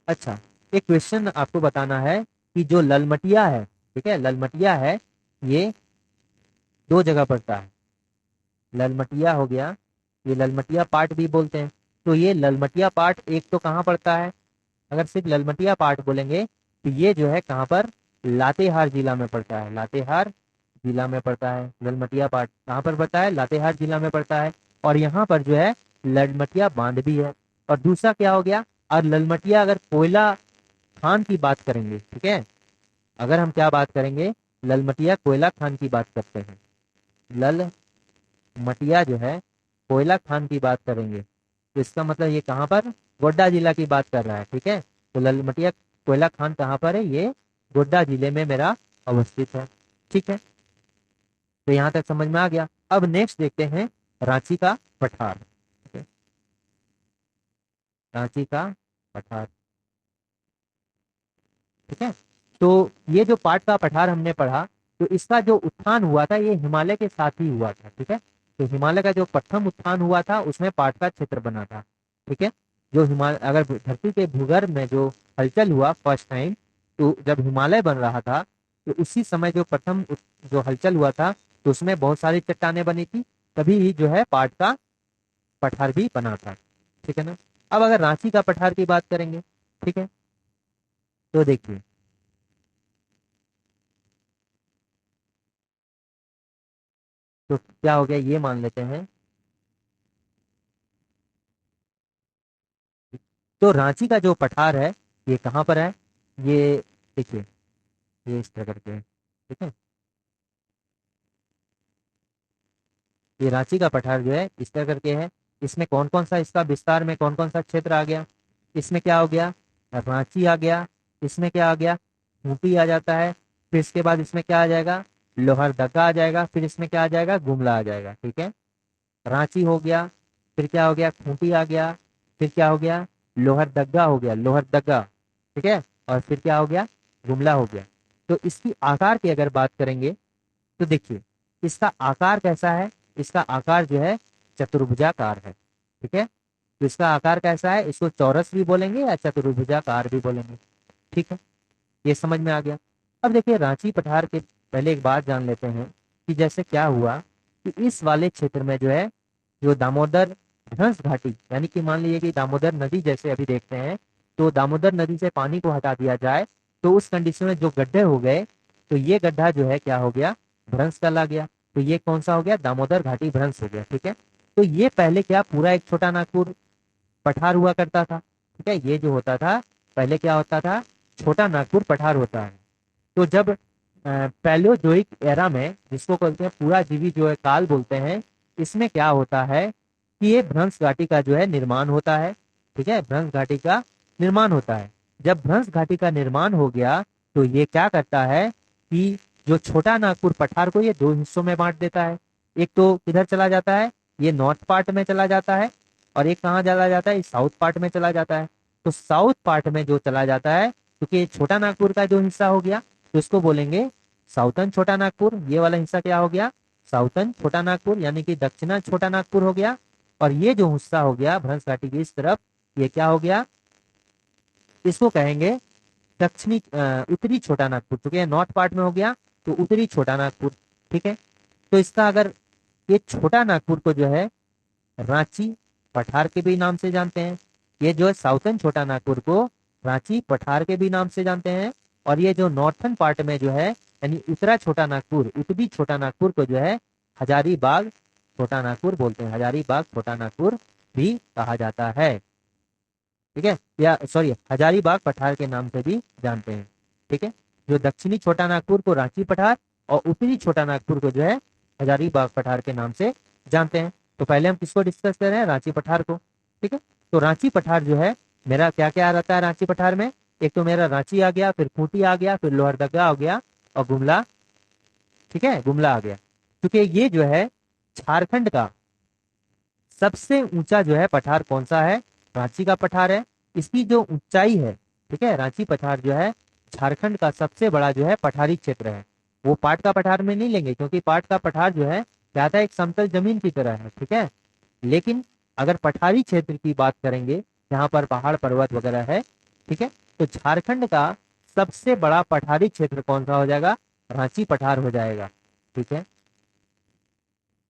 अच्छा, एक क्वेश्चन आपको बताना है कि जो ललमटिया है, ठीक है, ललमटिया है ये दो जगह पड़ता है। ललमटिया हो गया, ये ललमटिया पाट भी बोलते हैं। तो ये ललमटिया पाट एक तो कहाँ पड़ता है, अगर सिर्फ ललमटिया पाट बोलेंगे तो ये जो है कहाँ पर, लातेहार जिला में पड़ता है, लातेहार जिला में पड़ता है। ललमटिया पाट कहाँ पर पड़ता है, लातेहार जिला में पड़ता है। और यहाँ पर जो है ललमटिया बांध भी है। और दूसरा क्या हो गया, और ललमटिया अगर कोयला खान की बात करेंगे, ठीक है, अगर हम क्या बात करेंगे, ललमटिया कोयला खान की बात करते हैं, ललमटिया जो है कोयला खान की बात करेंगे तो इसका मतलब ये कहाँ पर, गोड्डा जिला की बात कर रहा है, ठीक है। तो ललमटिया कोयला खान कहाँ पर है, ये गोड्डा जिले में मेरा अवस्थित है, ठीक है। तो यहाँ तक समझ में आ गया। अब नेक्स्ट देखते हैं रांची का पठार, ठीक है? रांची का पठार, ठीक है। तो ये जो पाट का पठार हमने पढ़ा तो इसका जो उत्थान हुआ था ये हिमालय के साथ ही हुआ था, ठीक है। तो हिमालय का जो प्रथम उत्थान हुआ था उसमें पाट का क्षेत्र बना था, ठीक है। जो हिमालय, अगर धरती के भूगर्भ में जो हलचल हुआ फर्स्ट टाइम, तो जब हिमालय बन रहा था तो उसी समय जो प्रथम जो हलचल हुआ था तो उसमें बहुत सारी चट्टानें बनी थी, तभी ही जो है पाट का पठार भी बना था, ठीक है ना। अब अगर रांची का पठार की बात करेंगे, ठीक है, तो देखिए तो क्या हो गया, ये मान लेते हैं। तो रांची का जो पठार है ये कहाँ पर है, ये देखिए, ये इस तरह करके है, ठीक है। ये रांची का पठार जो है इस तरह करके है। इसमें कौन कौन सा, इसका विस्तार में कौन कौन सा क्षेत्र आ गया, इसमें क्या हो गया, रांची आ गया, इसमें क्या आ गया, खूंटी आ जाता है, फिर इसके बाद इसमें क्या आ जाएगा, लोहरदगा आ जाएगा, फिर इसमें क्या आ जाएगा, गुमला आ जाएगा, ठीक है। रांची हो गया, फिर क्या हो गया, खूंटी आ गया, फिर क्या हो गया, लोहरदगा हो गया, लोहरदगा, ठीक है। और फिर क्या हो गया, गुमला हो गया। तो इसकी आकार की अगर बात करेंगे तो देखिए इसका आकार कैसा है, इसका आकार जो है चतुर्भुजाकार है, ठीक है। तो इसका आकार कैसा है, इसको चौरस भी बोलेंगे या चतुर्भुजाकार भी बोलेंगे, ठीक है। ये समझ में आ गया। अब देखिए रांची पठार के पहले एक बात जान लेते हैं कि जैसे क्या हुआ कि इस वाले क्षेत्र में जो है जो दामोदर भ्रंश घाटी, यानी कि मान लीजिए कि दामोदर नदी जैसे अभी देखते हैं, तो दामोदर नदी से पानी को हटा दिया जाए तो उस कंडीशन में जो गड्ढे हो गए तो ये गड्ढा जो है क्या हो गया, भ्रंश कहला गया। तो ये कौन सा हो गया, दामोदर घाटी भ्रंश हो गया, ठीक है। तो ये पहले क्या पूरा एक छोटा नागपुर पठार हुआ करता था, ठीक है। ये जो होता था पहले क्या होता था, छोटा नागपुर पठार होता है। तो जब पैलियोजोइक एरा में, जिसको कहते हैं पूरा जीवी जो है काल बोलते हैं, इसमें क्या होता है कि ये भ्रंश घाटी का जो है निर्माण होता है। ठीक है, भ्रंश घाटी का निर्माण होता है। जब भ्रंश घाटी का निर्माण हो गया तो ये क्या करता है कि जो छोटा नागपुर पठार को ये दो हिस्सों में बांट देता है। एक तो किधर चला जाता है, ये नॉर्थ पार्ट में चला जाता है, और एक कहाँ चला जाता है, साउथ पार्ट में चला जाता है। तो साउथ पार्ट में जो चला जाता है, क्योंकि छोटा नागपुर का जो हिस्सा हो गया तो इसको बोलेंगे साउथर्न छोटा नागपुर। ये वाला हिस्सा क्या हो गया, साउथर्न छोटा नागपुर, यानी कि दक्षिणा छोटा नागपुर हो गया। और ये जो हिस्सा हो गया भ्रंश घाटी की इस तरफ, ये क्या हो गया, इसको कहेंगे दक्षिणी उत्तरी छोटा नागपुर। चूंकि नॉर्थ पार्ट में हो गया तो उत्तरी छोटा नागपुर। ठीक है, तो इसका अगर ये छोटा नागपुर को जो है रांची पठार के भी नाम से जानते हैं, ये जो है साउथर्न छोटा नागपुर को रांची पठार के भी नाम से जानते हैं, और ये जो नॉर्थन पार्ट में जो है यानी उत्तरा छोटा नागपुर, उत्तरी छोटा नागपुर को जो है हजारीबाग छोटा नागपुर बोलते हैं। हजारीबाग छोटा नागपुर भी कहा जाता है। ठीक है, या सॉरी हजारीबाग पठार के नाम से भी जानते हैं। ठीक है, जो दक्षिणी छोटा नागपुर को रांची पठार और उत्तरी छोटा नागपुर को जो है हजारीबाग पठार के नाम से जानते हैं। तो पहले हम किसको डिस्कस कर रहे हैं, रांची पठार को। ठीक है, तो रांची पठार जो है मेरा क्या क्या रहता है रांची पठार में, एक तो मेरा रांची आ गया, फिर खूंटी आ गया, फिर लोहरदगा हो गया, और गुमला। ठीक है, गुमला आ गया। क्योंकि ये जो है झारखंड का सबसे ऊंचा जो है पठार कौन सा है, रांची का पठार है। इसकी जो ऊंचाई है, ठीक है, रांची पठार जो है झारखंड का सबसे बड़ा जो है पठारी क्षेत्र है। वो पाट का पठार में नहीं लेंगे, क्योंकि पाट का पठार जो है ज्यादा एक समतल जमीन की तरह है। ठीक है, लेकिन अगर पठारी क्षेत्र की बात करेंगे, यहाँ पर पहाड़ पर्वत वगैरह है, ठीक है, तो झारखंड का सबसे बड़ा पठारी क्षेत्र कौन सा हो जाएगा, रांची पठार हो जाएगा। ठीक है,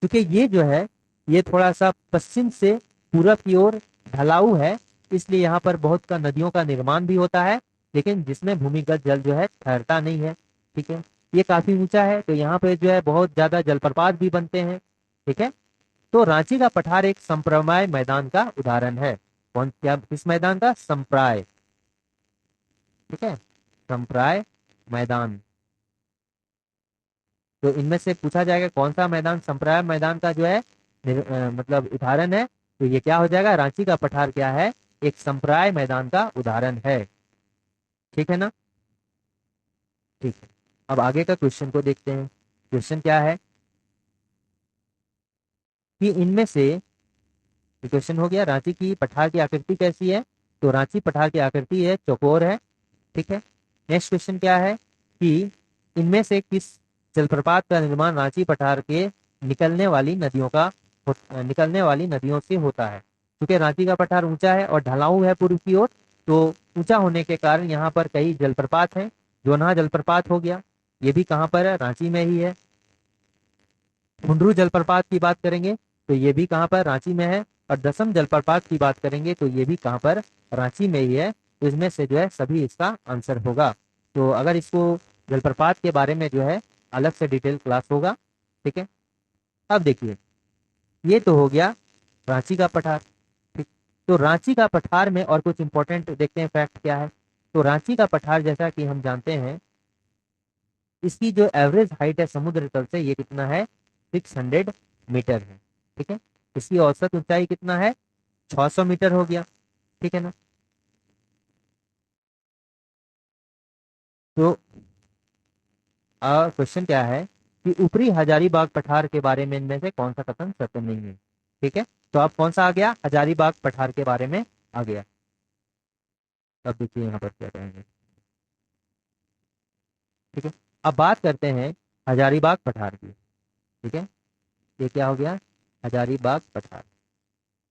क्योंकि ये जो है ये थोड़ा सा पश्चिम से पूरब की ओर ढलाऊ है, इसलिए यहाँ पर बहुत का नदियों का निर्माण भी होता है, लेकिन जिसमें भूमिगत जल जो है ठहरता नहीं है। ठीक है, ये काफी ऊंचा है, तो यहाँ पे जो है बहुत ज्यादा जलप्रपात भी बनते हैं। ठीक है, तो रांची का पठार एक संप्रमय मैदान का उदाहरण है। कौन, क्या, किस मैदान का, संप्राय। ठीक है, संप्राय मैदान। तो इनमें से पूछा जाएगा कौन सा मैदान संप्राय मैदान का जो है मतलब उदाहरण है, तो ये क्या हो जाएगा, रांची का पठार क्या है, एक संप्राय मैदान का उदाहरण है। ठीक है ना, ठीक है। अब आगे का क्वेश्चन को देखते हैं। क्वेश्चन क्या है कि इनमें से, क्वेश्चन हो गया रांची की पठार की आकृति कैसी है, तो रांची पठार की आकृति है चौकोर है। ठीक है, नेक्स्ट क्वेश्चन क्या है कि इनमें से किस जलप्रपात का निर्माण रांची पठार के निकलने वाली नदियों से होता है। क्योंकि रांची का पठार ऊंचा है और ढलाऊ है पूर्व की ओर, तो ऊंचा होने के कारण यहाँ पर कई जलप्रपात हैं। जोनाह जलप्रपात हो गया, ये भी कहाँ पर है, रांची में ही है। हुंडरू जलप्रपात की बात करेंगे तो ये भी कहाँ पर, रांची में है। और दसम जलप्रपात की बात करेंगे तो ये भी कहाँ पर, रांची में ही है। तो इसमें से जो है सभी इसका आंसर होगा। तो अगर इसको जलप्रपात के बारे में जो है अलग से डिटेल क्लास होगा। ठीक है, अब देखिए ये तो हो गया रांची का पठार। ठीक, तो रांची का पठार में और कुछ इंपॉर्टेंट देखते हैं फैक्ट क्या है। तो रांची का पठार जैसा कि हम जानते हैं, इसकी जो एवरेज हाइट है समुद्र तल से, ये कितना है, 600 मीटर है। ठीक है, इसकी औसत ऊंचाई कितना है, 600 मीटर हो गया। ठीक है ना, तो क्वेश्चन क्या है कि ऊपरी हजारीबाग पठार के बारे में इनमें से कौन सा कथन सत्य नहीं है। ठीक है, तो अब कौन सा आ गया, हजारीबाग पठार के बारे में आ गया। अब देखिए यहाँ पर क्या कहेंगे। ठीक है, अब बात करते हैं हजारीबाग पठार की। ठीक है, ये क्या हो गया, हजारीबाग पठार।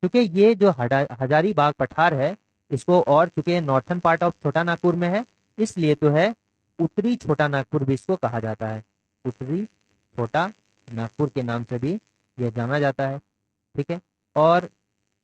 क्योंकि ये जो हजारीबाग पठार है, इसको और चूंकि नॉर्थन पार्ट ऑफ छोटा नागपुर में है, इसलिए तो है उत्तरी छोटा नागपुर भी इसको कहा जाता है। उत्तरी छोटा नागपुर के नाम से भी यह जाना जाता है। ठीक है, और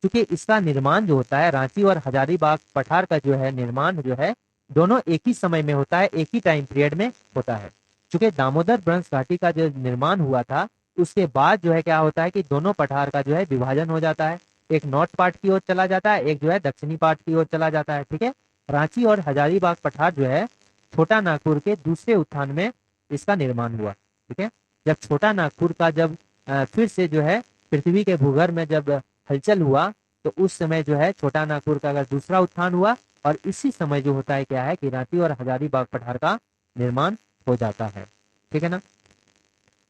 चूंकि इसका निर्माण जो होता है, रांची और हजारीबाग पठार का जो है निर्माण जो है, दोनों एक ही समय में होता है, एक ही टाइम पीरियड में होता है। चूंकि दामोदर ब्रंश घाटी का जो निर्माण हुआ था, उसके बाद जो है क्या होता है कि दोनों पठार का जो है विभाजन हो जाता है। एक नॉर्थ पार्ट की ओर चला जाता है, एक जो है दक्षिणी पार्ट की ओर चला जाता है। ठीक है, रांची और हजारीबाग पठार जो है छोटा नागपुर के दूसरे उत्थान में इसका निर्माण हुआ। ठीक है, जब छोटा नागपुर का जब फिर से जो है पृथ्वी के भूगर्भ में जब हलचल हुआ, तो उस समय जो है छोटा नागपुर का अगर दूसरा उत्थान हुआ, और इसी समय जो होता है क्या है कि रांची और हजारीबाग पठार का निर्माण हो जाता है। ठीक है ना।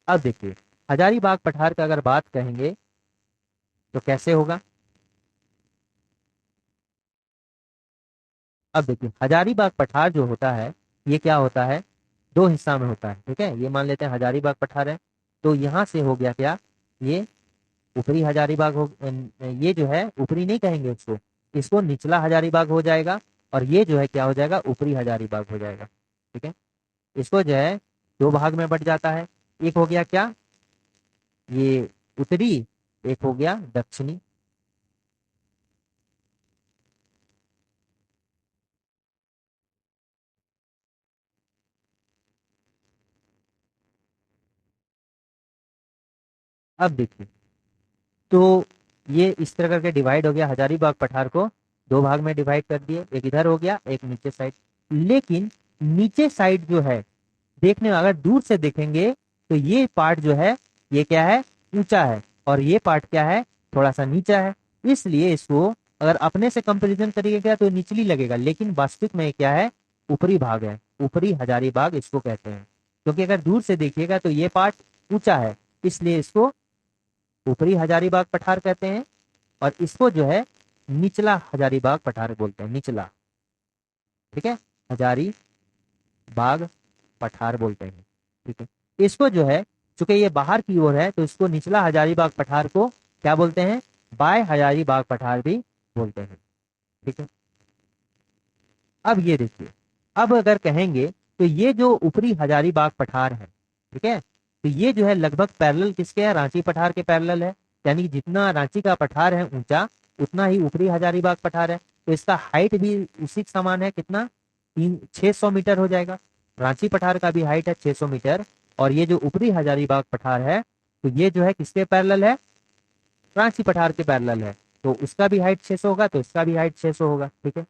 अब देखिए हजारीबाग पठार का अगर बात कहेंगे तो कैसे होगा। अब देखिए हजारीबाग पठार जो होता है ये क्या होता है, दो हिस्सा में होता है। ठीक है, ये मान लेते हैं हजारीबाग पठार है, तो यहाँ से हो गया क्या, ये ऊपरी हजारीबाग हो, ये जो है ऊपरी नहीं कहेंगे इसको, इसको निचला हजारीबाग हो जाएगा, और ये जो है क्या हो जाएगा, ऊपरी हजारीबाग हो जाएगा। ठीक है, इसको जो है दो भाग में बट जाता है, एक हो गया क्या, ये उत्तरी, एक हो गया दक्षिणी। अब देखिए, तो ये इस तरह करके डिवाइड हो गया, हजारीबाग पठार को दो भाग में डिवाइड कर दिए, एक इधर हो गया एक नीचे साइड। लेकिन नीचे साइड जो है, देखने में अगर दूर से देखेंगे तो ये पार्ट जो है ये क्या है, ऊंचा है, और ये पार्ट क्या है, थोड़ा सा नीचा है। इसलिए इसको अगर अपने से कंपैरिजन करिएगा तो निचली लगेगा, लेकिन वास्तविक में क्या है, ऊपरी भाग है, ऊपरी हजारीबाग इसको कहते हैं। क्योंकि अगर दूर से देखिएगा तो ये पार्ट ऊंचा है, इसलिए इसको ऊपरी हजारीबाग पठार कहते हैं, और इसको जो है निचला हजारीबाग पठार बोलते हैं, निचला। ठीक है, हजारी बाग पठार बोलते हैं। ठीक है, इसको जो है चूंकि ये बाहर की ओर है तो इसको निचला हजारीबाग पठार को क्या बोलते हैं, बाय हजारीबाग पठार भी बोलते हैं। ठीक है, अब ये देखिए, अब अगर कहेंगे तो ये जो ऊपरी हजारीबाग पठार है, ठीक है, तो ये जो है लगभग पैरेलल किसके है, रांची पठार के पैरेलल है। यानी कि जितना रांची का पठार है ऊंचा, उतना ही ऊपरी हजारीबाग पठार है। तो इसका हाइट भी उसी के समान है, कितना, 600 मीटर हो जाएगा। रांची पठार का भी हाइट है 600 मीटर, और ये जो ऊपरी हजारीबाग पठार है, तो ये जो है किसके पैरेलल है, रांची पठार के पैरेलल है। तो उसका भी हाइट 600 होगा, तो इसका भी हाइट 600 होगा। ठीक है,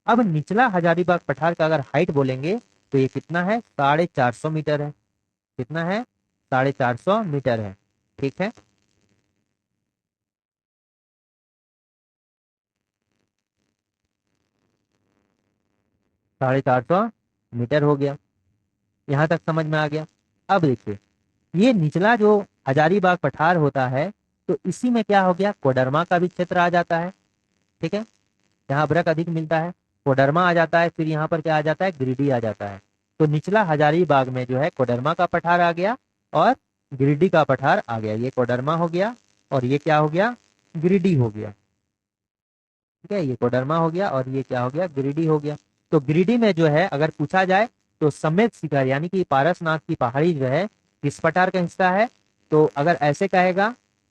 अब निचला हजारीबाग पठार का अगर हाइट बोलेंगे तो ये कितना है, 450 मीटर है। कितना है, 450 मीटर है। ठीक है, 450 मीटर हो गया, यहाँ तक समझ में आ गया। अब देखिए, ये निचला जो हजारीबाग पठार होता है, तो इसी में क्या हो गया, कोडरमा का भी क्षेत्र आ जाता है। ठीक है, यहाँ अभ्रक अधिक मिलता है, कोडरमा आ जाता है, फिर यहाँ पर क्या आ जाता है, गिरिडीह आ जाता है। तो निचला हजारीबाग में जो है कोडरमा का पठार आ गया, और गिरिडीह का पठार आ गया। ये कोडरमा हो गया, और ये क्या हो गया, गिरिडीह हो गया। ठीक है, ये कोडरमा हो गया, और ये क्या हो गया, गिरिडीह हो गया। तो गिरिडीह में जो है अगर पूछा जाए तो समेत शिखर यानी कि पारसनाथ की पहाड़ी जो है किस पठार का हिस्सा है, तो अगर ऐसे कहेगा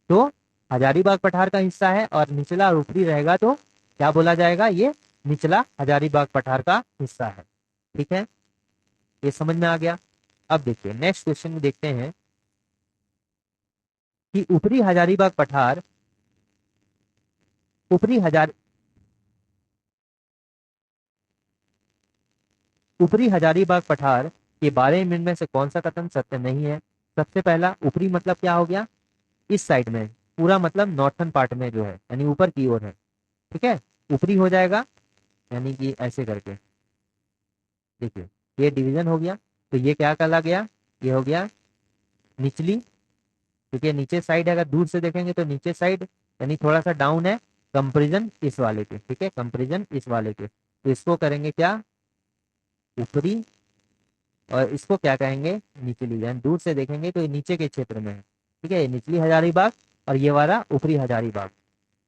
तो हजारीबाग पठार का हिस्सा है, और निचला और ऊपरी रहेगा तो क्या बोला जाएगा, ये निचला हजारीबाग पठार का हिस्सा है। ठीक है, ये समझ में आ गया। अब देखिए नेक्स्ट क्वेश्चन में देखते हैं कि ऊपरी हजारीबाग पठार, ऊपरी हजार ऊपरी हजारीबाग पठार के बारे में इनमें से कौन सा कथन सत्य नहीं है। सबसे पहला, ऊपरी मतलब क्या हो गया, इस साइड में, पूरा मतलब नॉर्थन पार्ट में जो है, यानी ऊपर की ओर है। ठीक है, ऊपरी हो जाएगा, यानी कि ऐसे करके देखिए, ये डिवीजन हो गया, तो ये क्या कहला गया, ये हो गया निचली, क्योंकि नीचे साइड है, अगर दूर से देखेंगे तो नीचे साइड यानी थोड़ा सा डाउन है, कंपेरिजन इस वाले के। ठीक है, कंपेरिजन इस वाले के, तो इसको करेंगे क्या, ऊपरी, और इसको क्या कहेंगे, निचली, यानी दूर से देखेंगे तो ये नीचे के क्षेत्र में है। ठीक है, ये निचली हजारीबाग, और ये वाला ऊपरी हजारीबाग।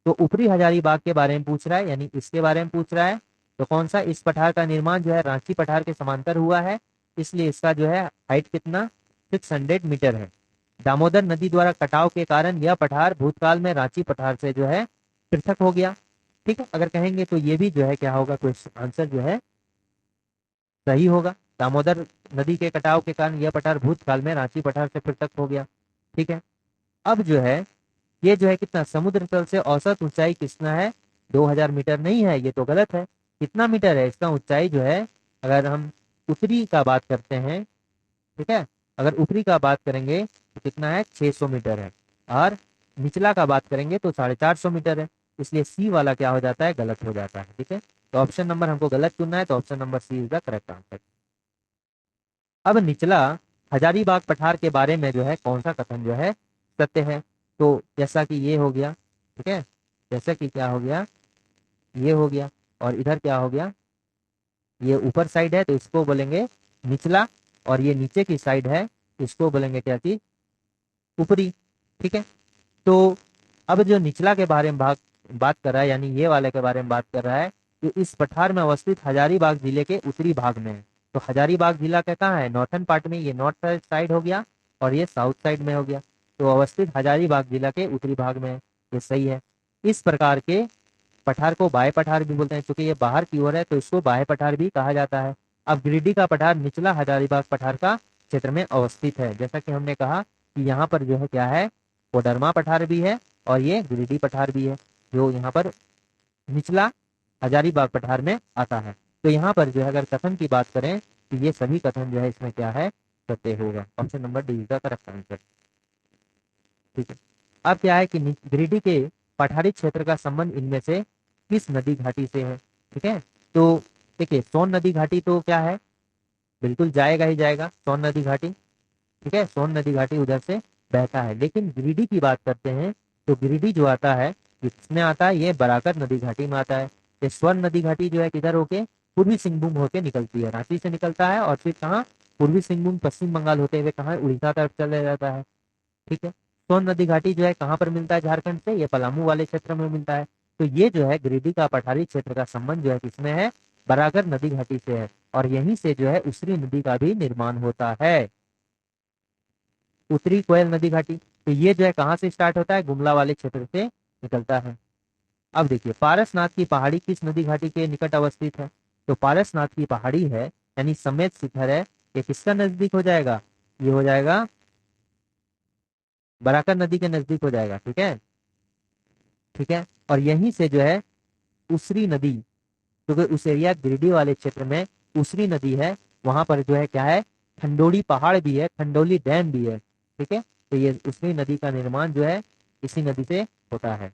तो ऊपरी हजारीबाग के बारे में पूछ रहा है, यानी इसके बारे में पूछ रहा है, तो कौन सा, इस पठार का निर्माण जो है रांची पठार के समांतर हुआ है, इसलिए इसका जो है हाइट कितना, 600 मीटर है। दामोदर नदी द्वारा कटाव के कारण यह पठार भूतकाल में रांची पठार से जो है पृथक हो गया। ठीक है, अगर कहेंगे तो ये भी जो है क्या होगा, क्वेश्चन आंसर जो है सही होगा। दामोदर नदी के कटाव के कारण यह पठार भूतकाल में रांची पठार से पृथक हो गया। ठीक है, अब जो है ये जो है कितना, समुद्र तल से औसत ऊंचाई कितना है, 2000 मीटर नहीं है, ये तो गलत है। कितना मीटर है इसका ऊंचाई जो है, अगर हम उत्तरी का बात करते हैं, ठीक है, अगर ऊपरी का बात करेंगे तो कितना है, 600 मीटर है। और निचला का बात करेंगे तो 450 मीटर है। इसलिए सी वाला क्या हो जाता है, गलत हो जाता है। ठीक है, तो ऑप्शन नंबर हमको गलत चुनना है, तो option number C is the correct answer. अब निचला हजारीबाग पठार के बारे में जो है कौन सा कथन जो है सत्य है। तो जैसा कि ये हो गया, ठीक है, जैसा कि क्या हो गया, ये हो गया, और इधर क्या हो गया, ये ऊपर साइड है तो इसको बोलेंगे निचला, और ये नीचे की साइड है इसको बोलेंगे क्या चीज, ऊपरी। ठीक है, तो अब जो निचला के बारे में बात कर रहा है, यानी ये वाले के बारे में बात कर रहा है, तो इस पठार में अवस्थित हजारीबाग जिले के उत्तरी भाग में है। तो हजारीबाग जिला का कहाँ है, नॉर्थन पार्ट में, ये नॉर्थ साइड हो गया और ये साउथ साइड में हो गया। तो अवस्थित हजारीबाग जिला के उत्तरी भाग में है, ये सही है। इस प्रकार के पठार को बाह्य पठार भी बोलते हैं, क्योंकि ये बाहर की ओर है तो इसको बाह्य पठार भी कहा जाता है। अब गिरिडीह का पठार निचला हजारीबाग पठार का क्षेत्र में अवस्थित है। जैसा कि हमने कहा कि यहाँ पर जो है क्या है, कोडरमा पठार भी है और ये गिरिडीह पठार भी है, जो यहाँ पर निचला हजारीबाग पठार में आता है। तो यहाँ पर जो है अगर कथन की बात करें तो ये सभी कथन जो है इसमें क्या है, सत्य होगा। Option number D is the correct answer. ठीक है, अब क्या है कि गिरिडीह के पठारी क्षेत्र का संबंध इनमें से किस नदी घाटी से है। ठीक है, तो देखिए सोन नदी घाटी तो क्या है, बिल्कुल जाएगा ही जाएगा सोन नदी घाटी। ठीक है, सोन नदी घाटी उधर से बहता है। लेकिन गिरिडीह की बात करते हैं तो गिरिडीह जो आता है किसमें आता है, ये बराकर नदी घाटी में आता है। ये स्वर्ण नदी घाटी जो है किधर होके, पूर्वी सिंहभूम होके निकलती है, रांची से निकलता है और फिर कहाँ, पूर्वी सिंहभूम पश्चिम बंगाल होते हुए कहाँ, उड़ीसा तरफ चले जाता है। ठीक है, सोन नदी घाटी जो है कहाँ पर मिलता है, झारखंड से, ये पलामू वाले क्षेत्र में मिलता है। तो ये जो है गिरिडीह का पठारी क्षेत्र का संबंध जो है किसमें है, बराकर नदी घाटी से है। और यहीं से जो है उसरी नदी का भी निर्माण होता है, उत्तरी कोयल नदी घाटी। तो ये जो है कहाँ से स्टार्ट होता है, गुमला वाले क्षेत्र से निकलता है। अब देखिए पारसनाथ की पहाड़ी किस नदी घाटी के निकट अवस्थित है। तो पारसनाथ की पहाड़ी है, यानी समेत शिखर है, ये किसका नजदीक हो जाएगा, ये हो जाएगा बराकर नदी के नजदीक हो जाएगा। ठीक है, ठीक है, और यहीं से जो है उसरी नदी, क्योंकि उस एरिया गिरिडीह वाले क्षेत्र में उसरी नदी है, वहां पर जो है क्या है, खंडोली पहाड़ भी है, खंडोली डैम भी है। ठीक है, तो ये उसरी नदी का निर्माण जो है इसी नदी से होता है।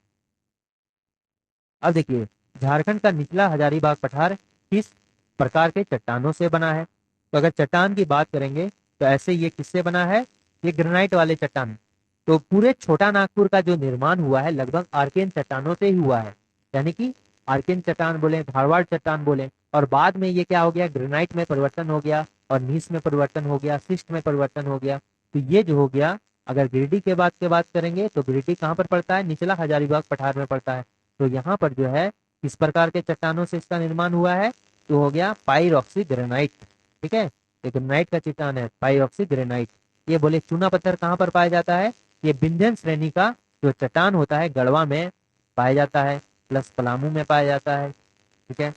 अब देखिए झारखंड का निचला हजारीबाग पठार किस प्रकार के चट्टानों से बना है। तो अगर चट्टान की बात करेंगे तो ऐसे ये किससे बना है, ये ग्रेनाइट वाले चट्टान। तो पूरे छोटा नागपुर का जो निर्माण हुआ है लगभग आर्कियन चट्टानों से ही हुआ है, यानी कि आर्कियन चट्टान बोले, धारवाड़ चट्टान बोले, और बाद में ये क्या हो गया, ग्रेनाइट में परिवर्तन हो गया और नीस में परिवर्तन हो गया, सिस्ट में परिवर्तन हो गया। तो ये जो हो गया, अगर गिरिडीह के बात करेंगे तो गिरिडीह कहाँ पर पड़ता है, निचला हजारीबाग पठार में पड़ता है। तो यहाँ पर जो है किस प्रकार के चट्टानों से इसका निर्माण हुआ है, तो हो गया पाइरोक्सी ग्रेनाइट। ठीक है, ये ग्रेनाइट का चट्टान है, पाइरोक्सी ग्रेनाइट। ये बोले चूना पत्थर कहाँ पर पाया जाता है, ये विंध्यन श्रेणी का जो चट्टान होता है गढ़वा में पाया जाता है, प्लस पलामू में पाया जाता है। ठीक है,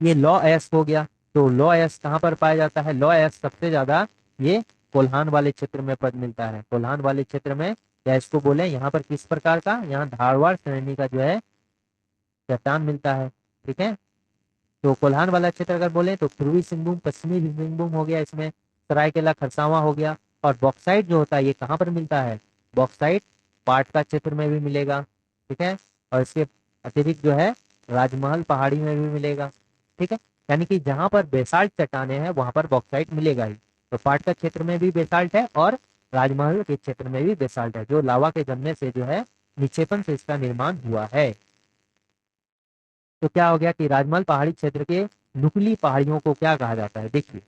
ये लॉ एस हो गया। तो लॉ एस कहाँ पर पाया जाता है, लॉ एस सबसे ज्यादा ये कोल्हान वाले क्षेत्र में पद मिलता है, कोल्हान वाले क्षेत्र में, या इसको बोले यहाँ पर किस प्रकार का, यहाँ धारवाड़ श्रेणी का जो है चट्टान मिलता है। ठीक है, तो कोल्हान वाला क्षेत्र अगर बोले तो पूर्वी सिंहभूम, पश्चिमी सिंहभूम हो गया, इसमें सरायकेला खरसावां हो गया। और बॉक्साइट जो होता है ये कहाँ पर मिलता है, बॉक्साइट पाट का क्षेत्र में भी मिलेगा। ठीक है, और इसके अतिरिक्त जो है राजमहल पहाड़ी में भी मिलेगा। ठीक है, यानी कि जहां पर बेसाल्ट चट्टाने हैं वहां पर बॉक्साइट मिलेगा ही। तो पाट का क्षेत्र में भी बेसाल्ट है और राजमहल के क्षेत्र में भी बेसाल्ट है, जो लावा के जमने से जो है निक्षेपण से इसका निर्माण हुआ है। तो क्या हो गया कि राजमहल पहाड़ी क्षेत्र के नुकीली पहाड़ियों को क्या कहा जाता है। देखिए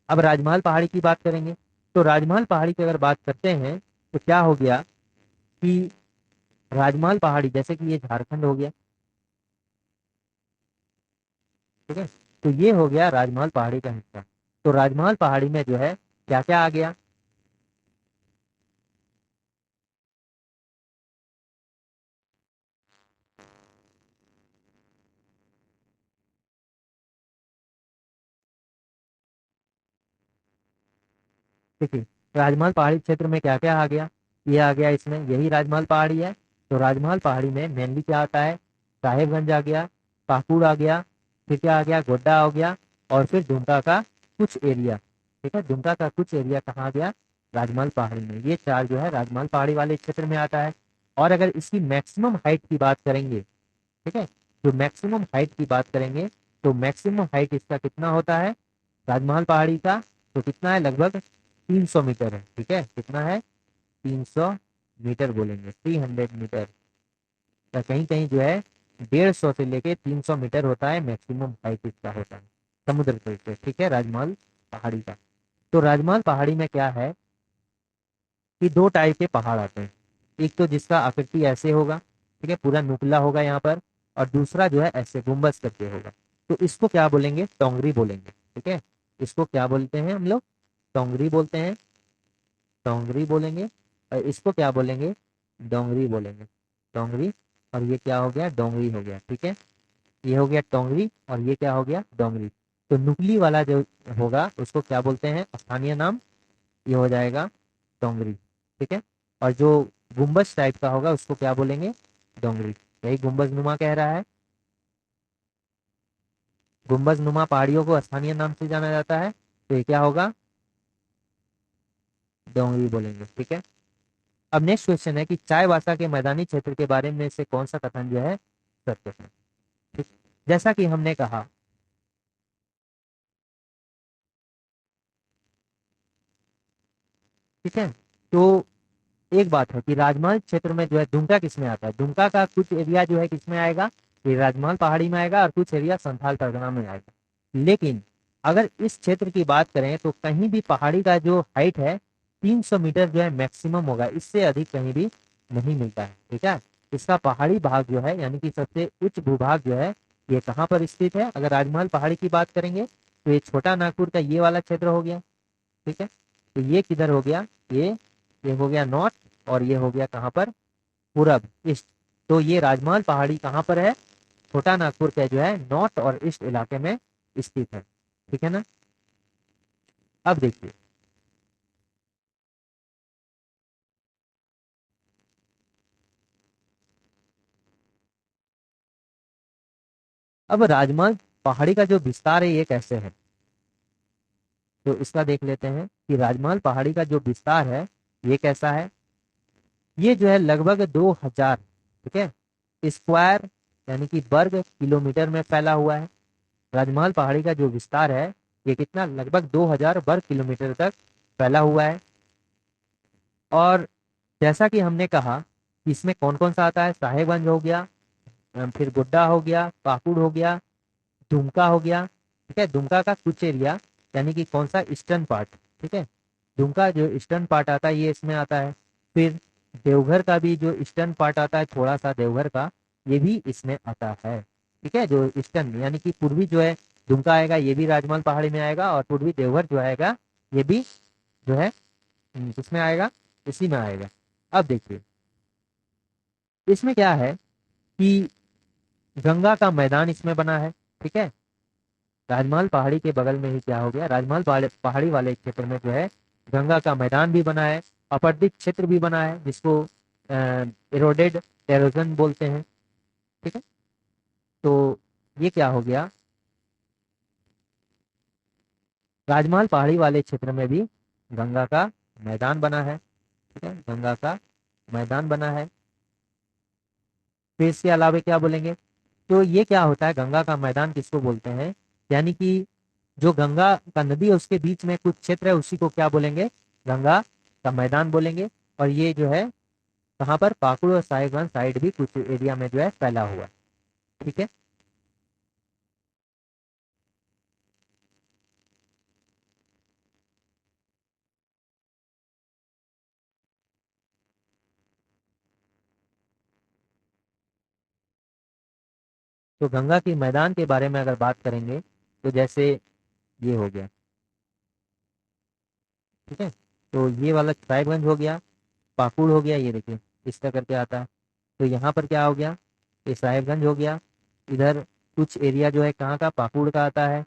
अब राजमहल पहाड़ी की बात करेंगे, तो राजमहल पहाड़ी की अगर बात करते हैं तो क्या हो गया कि राजमहल पहाड़ी, जैसे कि ये झारखंड हो गया, ठीक है, तो ये हो गया राजमहल पहाड़ी का हिस्सा। तो राजमहल पहाड़ी में जो है क्या क्या आ गया, देखिए राजमहल पहाड़ी क्षेत्र में क्या क्या आ गया, ये आ गया इसमें, यही राजमहल पहाड़ी है। तो राजमहल पहाड़ी में मेनली क्या आता है, साहेबगंज आ गया, पाकुड़ आ गया, फिर क्या आ गया, गोड्डा हो गया, और फिर दुमका का कुछ एरिया। ठीक है, दुमका का कुछ एरिया कहाँ आ गया, राजमहल पहाड़ी में। ये चार जो है राजमहल पहाड़ी वाले क्षेत्र में आता है। और अगर इसकी मैक्सिमम हाइट की बात करेंगे, ठीक है, जो मैक्सिमम हाइट की बात करेंगे, तो मैक्सिमम हाइट इसका कितना होता है राजमहल पहाड़ी का, तो कितना है, लगभग 300 मीटर है। ठीक है, कितना है, 300 मीटर बोलेंगे, 300 मीटर, या कहीं कहीं जो है 150 से लेके 300 मीटर होता है, मैक्सिमम हाइट इसका होता है समुद्र तल से। ठीक है, राजमहल पहाड़ी का। तो राजमहल पहाड़ी में क्या है कि दो टाइप के पहाड़ आते हैं। एक तो जिसका आकृति ऐसे होगा, ठीक है, पूरा नुकीला होगा यहाँ पर, और दूसरा जो है ऐसे गुम्बद करके होगा। तो इसको क्या बोलेंगे, टोंगरी बोलेंगे। ठीक है, इसको क्या बोलते हैं हम लोग, टोंगरी बोलते हैं, टोंगरी बोलेंगे। और इसको क्या बोलेंगे, डोंगरी बोलेंगे, टोंगरी। और ये क्या हो गया, डोंगरी हो गया। ठीक है, ये हो गया टोंगरी और ये क्या हो गया, डोंगरी। तो नुकली वाला जो होगा उसको क्या बोलते हैं, स्थानीय नाम, ये हो जाएगा डोंगरी। ठीक है, और जो गुम्बज टाइप का होगा उसको क्या बोलेंगे, डोंगरी। यही गुम्बज नुमा कह रहा है, गुम्बज नुमा पहाड़ियों को स्थानीय नाम से जाना जाता है, तो ये क्या होगा, डोंगरी बोलेंगे। ठीक है, अब नेक्स्ट क्वेश्चन है कि चाईबासा के मैदानी क्षेत्र के बारे में से कौन सा कथन जो है सत्य है। ठीक? जैसा कि हमने कहा, ठीक है, तो एक बात है कि राजमहल क्षेत्र में जो है दुमका किसमें आता है, दुमका का कुछ एरिया जो है किसमें आएगा, ये राजमहल पहाड़ी में आएगा, और कुछ एरिया संथाल परगना में आएगा। लेकिन अगर इस क्षेत्र की बात करें तो कहीं भी पहाड़ी का जो हाइट है 300 मीटर जो है मैक्सिमम होगा, इससे अधिक कहीं भी नहीं मिलता है। ठीक है, इसका पहाड़ी भाग जो है यानी कि सबसे उच्च भूभाग जो है ये कहाँ पर स्थित है, अगर राजमहल पहाड़ी की बात करेंगे तो ये छोटा नागपुर का ये वाला क्षेत्र हो गया। ठीक है, तो ये किधर हो गया, ये हो गया नॉर्थ, और ये हो गया कहाँ पर, पूरब, ईस्ट। तो ये राजमहल पहाड़ी कहाँ पर है, छोटा नागपुर के जो है नॉर्थ और ईस्ट इलाके में स्थित है। ठीक है ना, अब देखिए, अब राजमहल पहाड़ी का जो विस्तार है ये कैसे है, तो इसका देख लेते हैं कि राजमहल पहाड़ी का जो विस्तार है ये कैसा है। ये जो है लगभग 2000, ठीक है, स्क्वायर यानी कि वर्ग किलोमीटर में फैला हुआ है। राजमहल पहाड़ी का जो विस्तार है ये कितना, लगभग 2000 वर्ग किलोमीटर तक फैला हुआ है। और जैसा कि हमने कहा कि इसमें कौन कौन सा आता है, साहेबगंज हो गया, फिर गोड्डा हो गया, पाकुड़ हो गया, दुमका हो गया। ठीक है, दुमका का कुछ एरिया यानी कि कौन सा, ईस्टर्न पार्ट। ठीक है, दुमका जो ईस्टर्न पार्ट आता है ये इसमें आता है। फिर देवघर का भी जो ईस्टर्न पार्ट आता है, थोड़ा सा देवघर का, ये भी इसमें आता है। ठीक है, जो ईस्टर्न यानी कि पूर्वी जो है दुमका आएगा ये भी राजमहल पहाड़ी में आएगा, और पूर्वी देवघर जो आएगा ये भी जो है किसमें आएगा, इसी में आएगा। अब देखिए, इसमें क्या है कि गंगा का मैदान इसमें बना है। ठीक है, राजमहल पहाड़ी के बगल में ही क्या हो गया, राजमहल पहाड़ी वाले क्षेत्र में जो है गंगा का मैदान भी बना है, अपरदिक क्षेत्र भी बना है जिसको इरोडेड एरोजन बोलते हैं। ठीक है, तो ये क्या हो गया, राजमहल पहाड़ी वाले क्षेत्र में भी गंगा का मैदान बना है। ठीक है, गंगा का मैदान बना है। फिर इसके अलावा क्या बोलेंगे, तो ये क्या होता है, गंगा का मैदान किसको बोलते हैं, यानी कि जो गंगा का नदी है उसके बीच में कुछ क्षेत्र है उसी को क्या बोलेंगे, गंगा का मैदान बोलेंगे। और ये जो है कहाँ पर, पाकुड़ और साहिबगंज साइड भी कुछ एरिया में जो है फैला हुआ है। ठीक है, तो गंगा के मैदान के बारे में अगर बात करेंगे तो जैसे ये हो गया। ठीक है, तो ये वाला साहिबगंज हो गया, पाकुड़ हो गया, ये देखिए इस तरह करके आता है। तो यहाँ पर क्या हो गया, ये साहिबगंज हो गया, इधर कुछ एरिया जो है कहाँ का, पाकुड़ का आता है,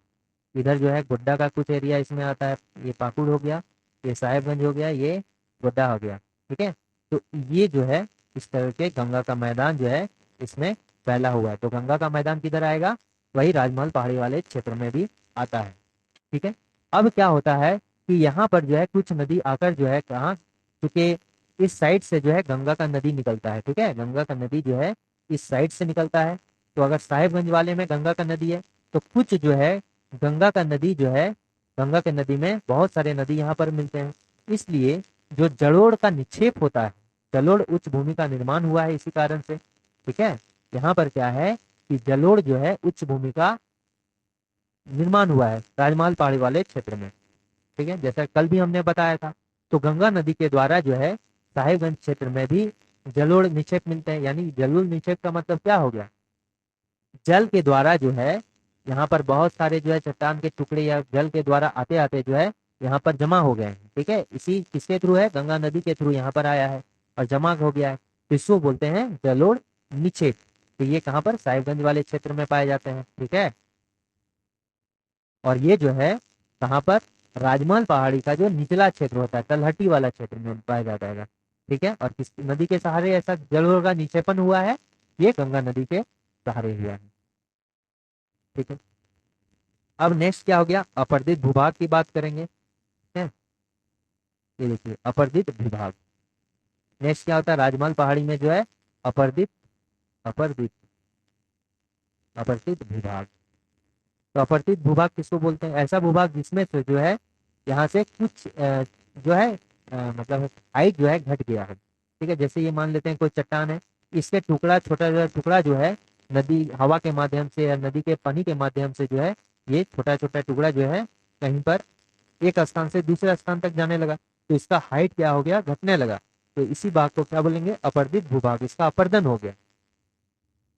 इधर जो है गोड्डा का कुछ एरिया इसमें आता है, ये पाकुड़ हो गया, ये साहेबगंज हो गया, ये गोड्डा हो गया। ठीक है, तो ये जो है इस तरह के गंगा का मैदान जो है इसमें फैला हुआ है। तो गंगा का मैदान किधर आएगा, वही राजमहल पहाड़ी वाले क्षेत्र में भी आता है। ठीक है। अब क्या होता है कि यहाँ पर जो है कुछ नदी आकर जो है कहाँ, क्योंकि इस साइड से जो है गंगा का नदी निकलता है। ठीक है, गंगा का नदी जो है इस साइड से निकलता है। तो अगर साहिबगंज वाले में गंगा का नदी है तो कुछ जो है गंगा का नदी जो है, गंगा के नदी में बहुत सारे नदी यहाँ पर मिलते हैं। इसलिए जो जलोढ़ का निक्षेप होता है, जलोढ़ उच्च भूमि का निर्माण हुआ है इसी कारण से। ठीक है, यहाँ पर क्या है कि जलोढ़ जो है उच्च भूमि का निर्माण हुआ है राजमहल पहाड़ी वाले क्षेत्र में। ठीक है, जैसा कल भी हमने बताया था। तो गंगा नदी के द्वारा जो है साहिबगंज क्षेत्र में भी जलोढ़ निक्षेप मिलते हैं। यानी जलोढ़ निक्षेप का मतलब क्या हो गया, जल के द्वारा जो है यहाँ पर बहुत सारे जो है चट्टान के टुकड़े या जल के द्वारा आते आते जो है यहाँ पर जमा हो गए हैं। ठीक है, इसी किसके थ्रू है, गंगा नदी के थ्रू यहाँ पर आया है और जमा हो गया है। तो इसको बोलते हैं जलोढ़ निक्षेप। तो ये कहाँ पर, साहिबगंज वाले क्षेत्र में पाए जाते हैं। ठीक है, और ये जो है कहाँ पर, राजमहल पहाड़ी का जो निचला क्षेत्र होता है, तलहटी वाला क्षेत्र में पाया जाता है। ठीक है, और किस नदी के सहारे ऐसा जलोढ़ का निक्षेपण हुआ है, ये गंगा नदी के सहारे हुआ है। ठीक है, अब नेक्स्ट क्या हो गया, अपरदित भूभाग की बात करेंगे। ठीक है, ये देखिए अपरदित भूभाग। नेक्स्ट क्या होता है, राजमहल पहाड़ी में जो है अपरदित अपरदित अपरदित भूभाग। तो अपरदित भूभाग किसको बोलते हैं, ऐसा भूभाग जिसमें से जो है यहाँ से कुछ जो है मतलब हाइट जो है घट गया है। ठीक है, जैसे ये मान लेते हैं कोई चट्टान है, इसके टुकड़ा छोटा जो टुकड़ा जो है नदी हवा के माध्यम से या नदी के पानी के माध्यम से जो है ये छोटा छोटा टुकड़ा जो है कहीं पर एक स्थान से दूसरे स्थान तक जाने लगा। तो इसका हाइट क्या हो गया, घटने लगा। तो इसी भाग को क्या बोलेंगे, अपरदित भूभाग, इसका अपर्दन हो गया।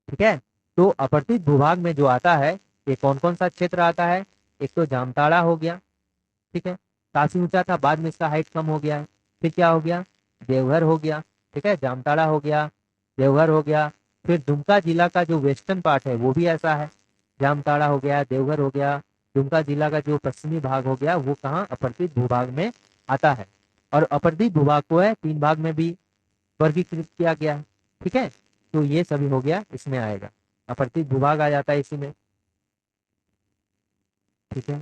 ठीक है, तो अपरदित भूभाग में जो आता है ये कौन कौन सा क्षेत्र आता है, एक तो जामताड़ा हो गया। ठीक है, काफी ऊंचा था, बाद में इसका हाइट कम हो गया है। फिर क्या हो गया, देवघर हो गया। ठीक है, जामताड़ा हो गया, देवघर हो गया। फिर दुमका जिला का जो वेस्टर्न पार्ट है वो भी ऐसा है, जामताड़ा हो गया, देवघर हो गया। दुमका जिला का जो पश्चिमी भाग हो गया वो कहाँ, अपरदित भूभाग में आता है। और अपरदित भूभाग को है 3 भाग में भी वर्गीकृत किया गया है। ठीक है, तो ये सभी हो गया, इसमें आएगा अपरदित भूभाग आ जाता है इसी में। ठीक है,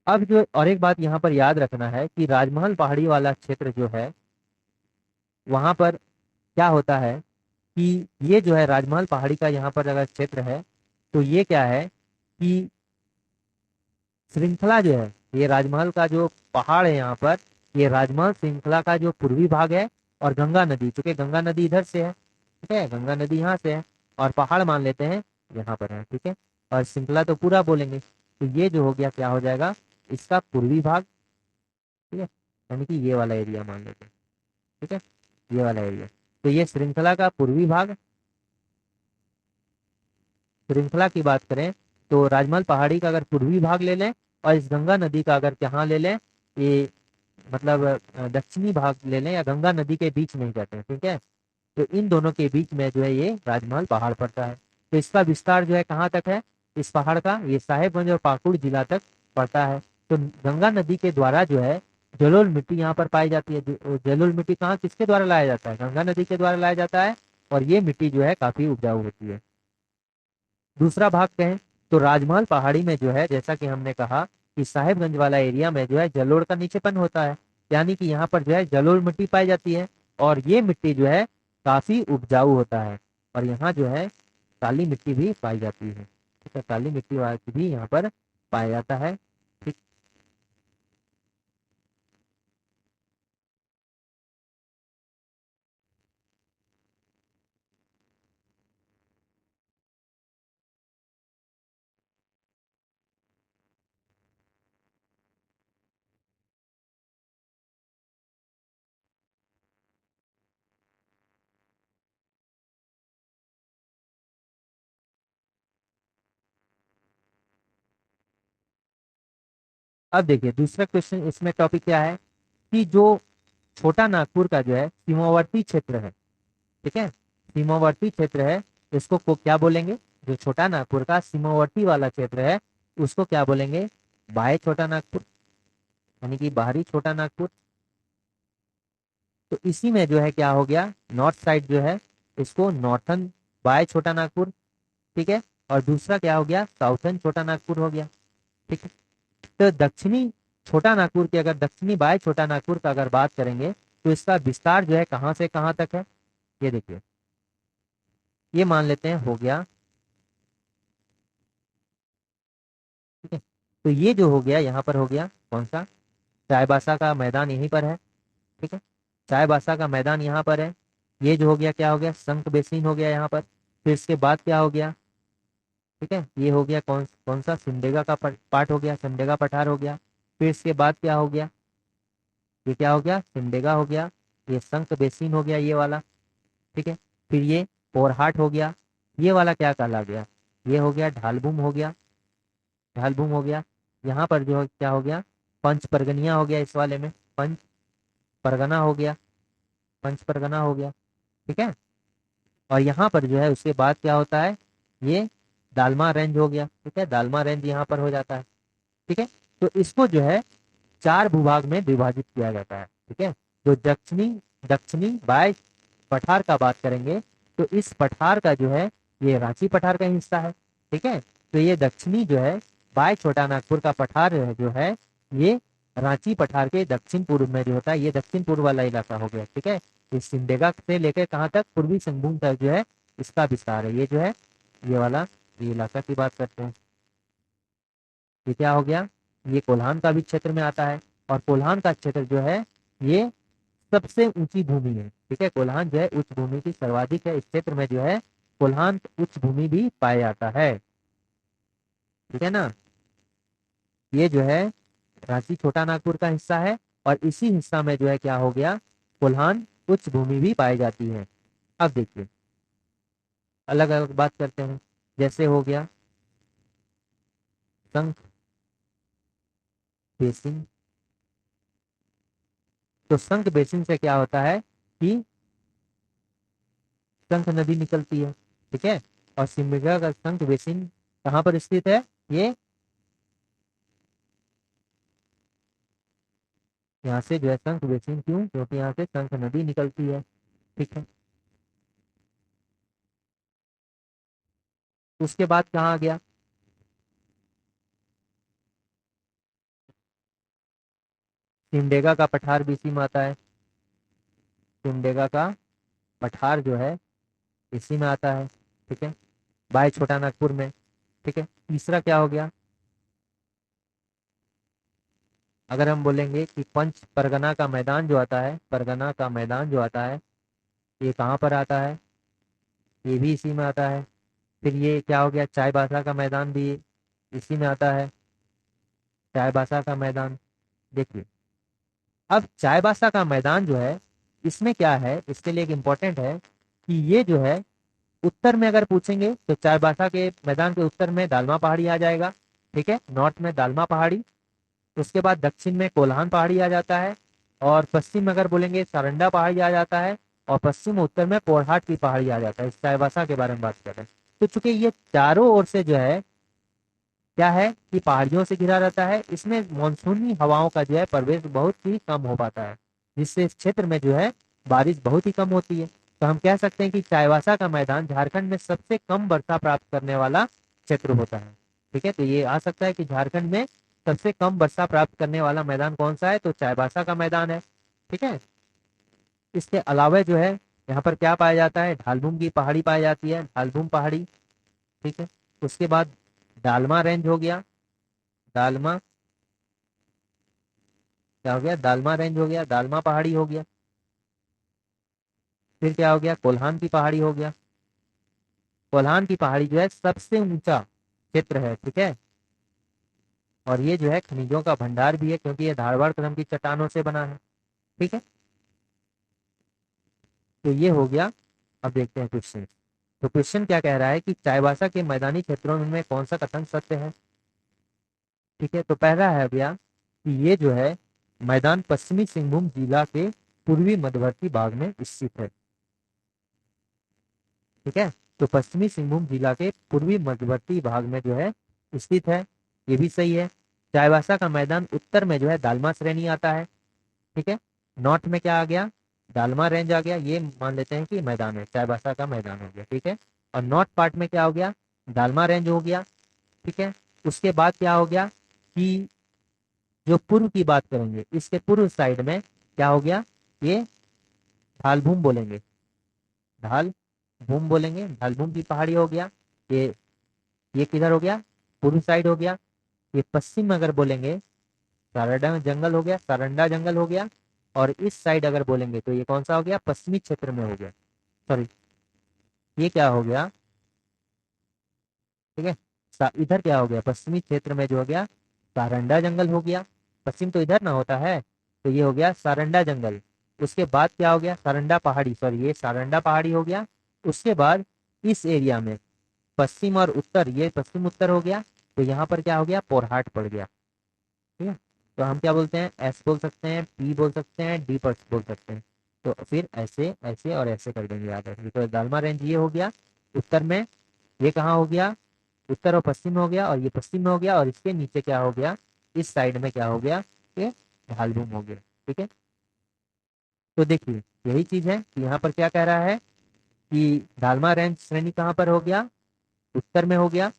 अब जो और एक बात यहाँ पर याद रखना है कि राजमहल पहाड़ी वाला क्षेत्र जो है वहां पर क्या होता है कि ये जो है राजमहल पहाड़ी का यहाँ पर अगर क्षेत्र है तो ये क्या है कि श्रृंखला जो है, ये राजमहल का जो पहाड़ है यहाँ पर, ये राजमहल श्रृंखला का जो पूर्वी भाग है, और गंगा नदी, चूंकि गंगा नदी इधर से है। ठीक है, गंगा नदी यहाँ से है और पहाड़ मान लेते हैं यहाँ पर है। ठीक है, और श्रृंखला तो पूरा बोलेंगे। तो ये जो हो गया क्या हो जाएगा, इसका पूर्वी भाग। ठीक है, यानी कि ये वाला एरिया मान लेते हैं। ठीक है, ये वाला एरिया, तो ये श्रृंखला का पूर्वी भाग। श्रृंखला की बात करें तो राजमहल पहाड़ी का अगर पूर्वी भाग ले लें और इस गंगा नदी का अगर यहाँ ले लें, ये मतलब दक्षिणी भाग ले लें या गंगा नदी के बीच में ही जाते हैं। ठीक है, तो इन दोनों के बीच में जो है ये राजमहल पहाड़ पड़ता है। तो इसका विस्तार जो है कहाँ तक है, इस पहाड़ का, ये साहेबगंज और पाकुड़ जिला तक पड़ता है। तो गंगा नदी के द्वारा जो है जलोढ़ मिट्टी यहाँ पर पाई जाती है। जलोढ़ मिट्टी कहाँ किसके द्वारा लाया जाता है, गंगा नदी के द्वारा लाया जाता है, और ये मिट्टी जो है काफी उपजाऊ होती है। दूसरा भाग कहें तो राजमहल पहाड़ी में जो है, जैसा कि हमने कहा कि साहेबगंज वाला एरिया में जो है जलोढ़ का नीचेपन होता है, यानी कि यहाँ पर जो है जलोढ़ मिट्टी पाई जाती है, और ये मिट्टी जो है काफी उपजाऊ होता है। और यहाँ जो है काली मिट्टी भी पाई जाती है। ठीक है, काली मिट्टी वाली भी यहाँ पर पाया जाता है। ठीक, अब देखिए दूसरा क्वेश्चन, इसमें टॉपिक क्या है कि जो छोटा नागपुर का जो है सीमावर्ती क्षेत्र है। ठीक है, सीमावर्ती क्षेत्र है, इसको क्या बोलेंगे, जो छोटा नागपुर का सीमावर्ती वाला क्षेत्र है उसको क्या बोलेंगे, बाह्य छोटा नागपुर, यानी कि बाहरी छोटा नागपुर। तो इसी में जो है क्या हो गया, नॉर्थ साइड जो है इसको नॉर्थन बाय छोटा नागपुर, ठीक है। और दूसरा क्या हो गया, साउथर्न छोटा नागपुर हो गया, ठीक है। तो दक्षिणी छोटा नागपुर की, अगर दक्षिणी बाय छोटा नागपुर का अगर बात करेंगे तो इसका विस्तार जो है कहाँ से कहाँ तक है, ये देखिए, ये मान लेते हैं हो गया, ठीक है। तो ये जो हो गया यहाँ पर हो गया कौन सा, चाईबासा का मैदान यहीं पर है, ठीक है। चाईबासा का मैदान यहाँ पर है। ये जो हो गया क्या हो गया, संक बेसिन हो गया यहाँ पर। फिर इसके बाद क्या हो गया, ठीक है, ये हो गया कौन कौन सा, सिमडेगा का पार्ट हो गया, सिमडेगा पठार हो गया। फिर इसके बाद क्या हो गया, ये क्या हो गया, सिमडेगा हो गया, ये संक बेसिन हो गया ये वाला, ठीक है। फिर ये पोरहाट हो गया, ये वाला क्या कहला गया, ये हो गया ढालभूम हो गया, ढालभूम हो गया। यहाँ पर जो क्या हो गया, पंच परगनिया हो गया, इस वाले में पंच परगना हो गया, पंच परगना हो गया, ठीक है। और यहाँ पर जो है उसके बाद क्या होता है, ये दालमा रेंज हो गया, ठीक है, दालमा रेंज यहाँ पर हो जाता है, ठीक है। तो इसको जो है चार भूभाग में विभाजित किया जाता है, ठीक है। जो दक्षिणी दक्षिणी बाय पठार का बात करेंगे तो इस पठार का जो है ये रांची पठार का हिस्सा है, ठीक है। तो ये दक्षिणी जो है बाय छोटा नागपुर का पठार जो है ये रांची पठार के दक्षिण पूर्व में जो होता है, ये दक्षिण पूर्व वाला इलाका हो गया, ठीक है। इस सिमडेगा से लेकर कहाँ तक, पूर्वी सिंहभूम तक जो है इसका विस्तार है, ये जो है ये वाला, ये इलाका की बात करते हैं। ये क्या हो गया, ये कोल्हान का भी क्षेत्र में आता है। और कोल्हान का क्षेत्र जो है ये सबसे ऊंची भूमि है, ठीक है। कोल्हान जो है उच्च भूमि की सर्वाधिक है, इस क्षेत्र में जो है कोल्हान उच्च भूमि भी पाया जाता है, ठीक है ना। ये जो है रांची छोटा नागपुर का हिस्सा है, और इसी हिस्सा में जो है क्या हो गया, कोल्हान उच्च भूमि भी पाई जाती है। अब देखिए अलग अलग बात करते हैं, जैसे हो गया संख बेसिन। तो संख बेसिन से क्या होता है कि संख नदी निकलती है, ठीक है। और सिमडेगा का संख बेसिन कहाँ पर स्थित है, ये यहाँ से जो है शंख बेसिन, क्यों, क्योंकि यहाँ से शंख नदी निकलती है, ठीक है। उसके बाद कहाँ आ गया, सिमडेगा का पठार भी इसी में आता है, सिमडेगा का पठार जो है इसी में आता है, ठीक है, बाय छोटा नागपुर में, ठीक है। तीसरा क्या हो गया, अगर हम बोलेंगे कि पंच परगना का मैदान जो आता है, परगना का मैदान जो आता है ये कहाँ पर आता है, ये भी इसी में आता है। फिर ये क्या हो गया, चाईबासा का मैदान भी इसी में आता है, चाईबासा का मैदान। देखिए अब चाईबासा का मैदान जो है इसमें क्या है, इसके लिए एक इम्पोर्टेंट है कि ये जो है उत्तर में अगर पूछेंगे तो चाईबासा के मैदान के उत्तर में दालमा पहाड़ी आ जाएगा, ठीक है, नॉर्थ में दालमा पहाड़ी। उसके बाद दक्षिण में कोल्हान पहाड़ी आ जाता है, और पश्चिम में अगर बोलेंगे सारंडा पहाड़ी आ जाता है, और पश्चिम उत्तर में पोरहाट की पहाड़ी आ जाता है। इस चाईबासा के बारे में बात कर रहे हैं। तो चूंकि ये चारों ओर से जो है क्या है कि पहाड़ियों से घिरा रहता है, इसमें मानसूनी हवाओं का जो है प्रवेश बहुत ही कम हो पाता है, जिससे इस क्षेत्र में जो है बारिश बहुत ही कम होती है। तो हम कह सकते हैं कि चाईबासा का मैदान झारखंड में सबसे कम वर्षा प्राप्त करने वाला क्षेत्र होता है, ठीक है। तो ये आ सकता है कि झारखंड में सबसे कम वर्षा प्राप्त करने वाला मैदान कौन सा है, तो चाईबासा का मैदान है, ठीक है। इसके अलावा जो है यहाँ पर क्या पाया जाता है, ढालभूम की पहाड़ी पाई जाती है, ढालभूम पहाड़ी, ठीक है। उसके बाद दालमा रेंज हो गया, दालमा क्या हो गया, दालमा रेंज हो गया, दालमा पहाड़ी हो गया। फिर क्या हो गया, कोल्हान की पहाड़ी हो गया। कोल्हान की पहाड़ी जो है सबसे ऊंचा क्षेत्र है, ठीक है। और ये जो है खनिजों का भंडार भी है, क्योंकि ये धारवाड़ क्रम की चट्टानों से बना है, ठीक है। तो ये हो गया। अब देखते हैं क्वेश्चन। तो क्वेश्चन क्या कह रहा है कि चाईबासा के मैदानी क्षेत्रों में कौन सा कथन सत्य है, ठीक है। तो पहला है भैया कि ये जो है मैदान पश्चिमी सिंहभूम जिला के पूर्वी मध्यवर्ती भाग में स्थित है, ठीक है। तो पश्चिमी सिंहभूम जिला के पूर्वी मध्यवर्ती भाग में जो है स्थित है। ये भी सही है। चाईबासा का मैदान उत्तर में जो है दालमा श्रेणी आता है, ठीक है। नॉर्थ में क्या आ गया, दालमा रेंज आ गया, ये मान लेते हैं कि मैदान है, चाईबासा का मैदान हो गया, ठीक है। और नॉर्थ पार्ट में क्या हो गया, दालमा रेंज हो गया, ठीक है। उसके बाद क्या हो गया कि जो पूर्व की बात करेंगे, इसके पूर्व साइड में क्या हो गया, ये ढालभूम बोलेंगे, ढाल भूम बोलेंगे, ढालभूम की पहाड़ी हो गया। ये ये किधर हो गया, पूर्व साइड हो गया। ये पश्चिम में अगर बोलेंगे, सारंडा जंगल हो गया, सारंडा जंगल हो गया। और इस साइड अगर बोलेंगे तो ये कौन सा हो गया, पश्चिमी क्षेत्र में हो गया, सॉरी ये क्या हो गया, ठीक है। इधर क्या हो गया, पश्चिमी क्षेत्र में जो हो गया सारंडा जंगल हो गया। पश्चिम तो इधर ना होता है, तो ये हो गया सारंडा जंगल। उसके बाद क्या हो गया, सारंडा पहाड़ी, सॉरी ये सारंडा पहाड़ी हो गया। उसके बाद इस एरिया में पश्चिम और उत्तर, ये पश्चिम उत्तर हो गया, तो यहाँ पर क्या हो गया, पोरहाट पड़ गया, ठीक है। तो हम क्या बोलते हैं, एस बोल सकते हैं, पी बोल सकते हैं, डी पर बोल सकते हैं। तो फिर ऐसे ऐसे और ऐसे कर देंगे, याद रखिए। तो दालमा रेंज ये हो गया उत्तर में, ये कहाँ हो गया, उत्तर और पश्चिम हो गया, और ये पश्चिम में हो गया, और इसके नीचे क्या हो गया, इस साइड में क्या हो गया, ये ढालभूम हो गया, ठीक है। तो देखिए यही चीज है कि यहाँ पर क्या कह रहा है कि दालमा रेंज श्रेणी कहाँ पर हो गया, उत्तर में हो गया।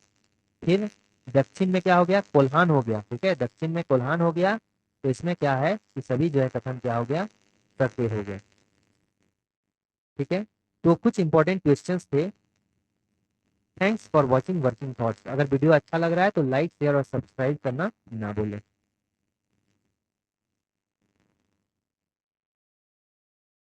फिर दक्षिण में क्या हो गया, कोल्हान हो गया, ठीक है, दक्षिण में कोल्हान हो गया। तो इसमें क्या है कि सभी जो है कथन क्या हो गया, सत्य हो गया, ठीक है। तो कुछ इंपॉर्टेंट क्वेश्चंस थे। Thanks for watching working thoughts. अगर वीडियो अच्छा लग रहा है तो लाइक शेयर और सब्सक्राइब करना ना भूलें।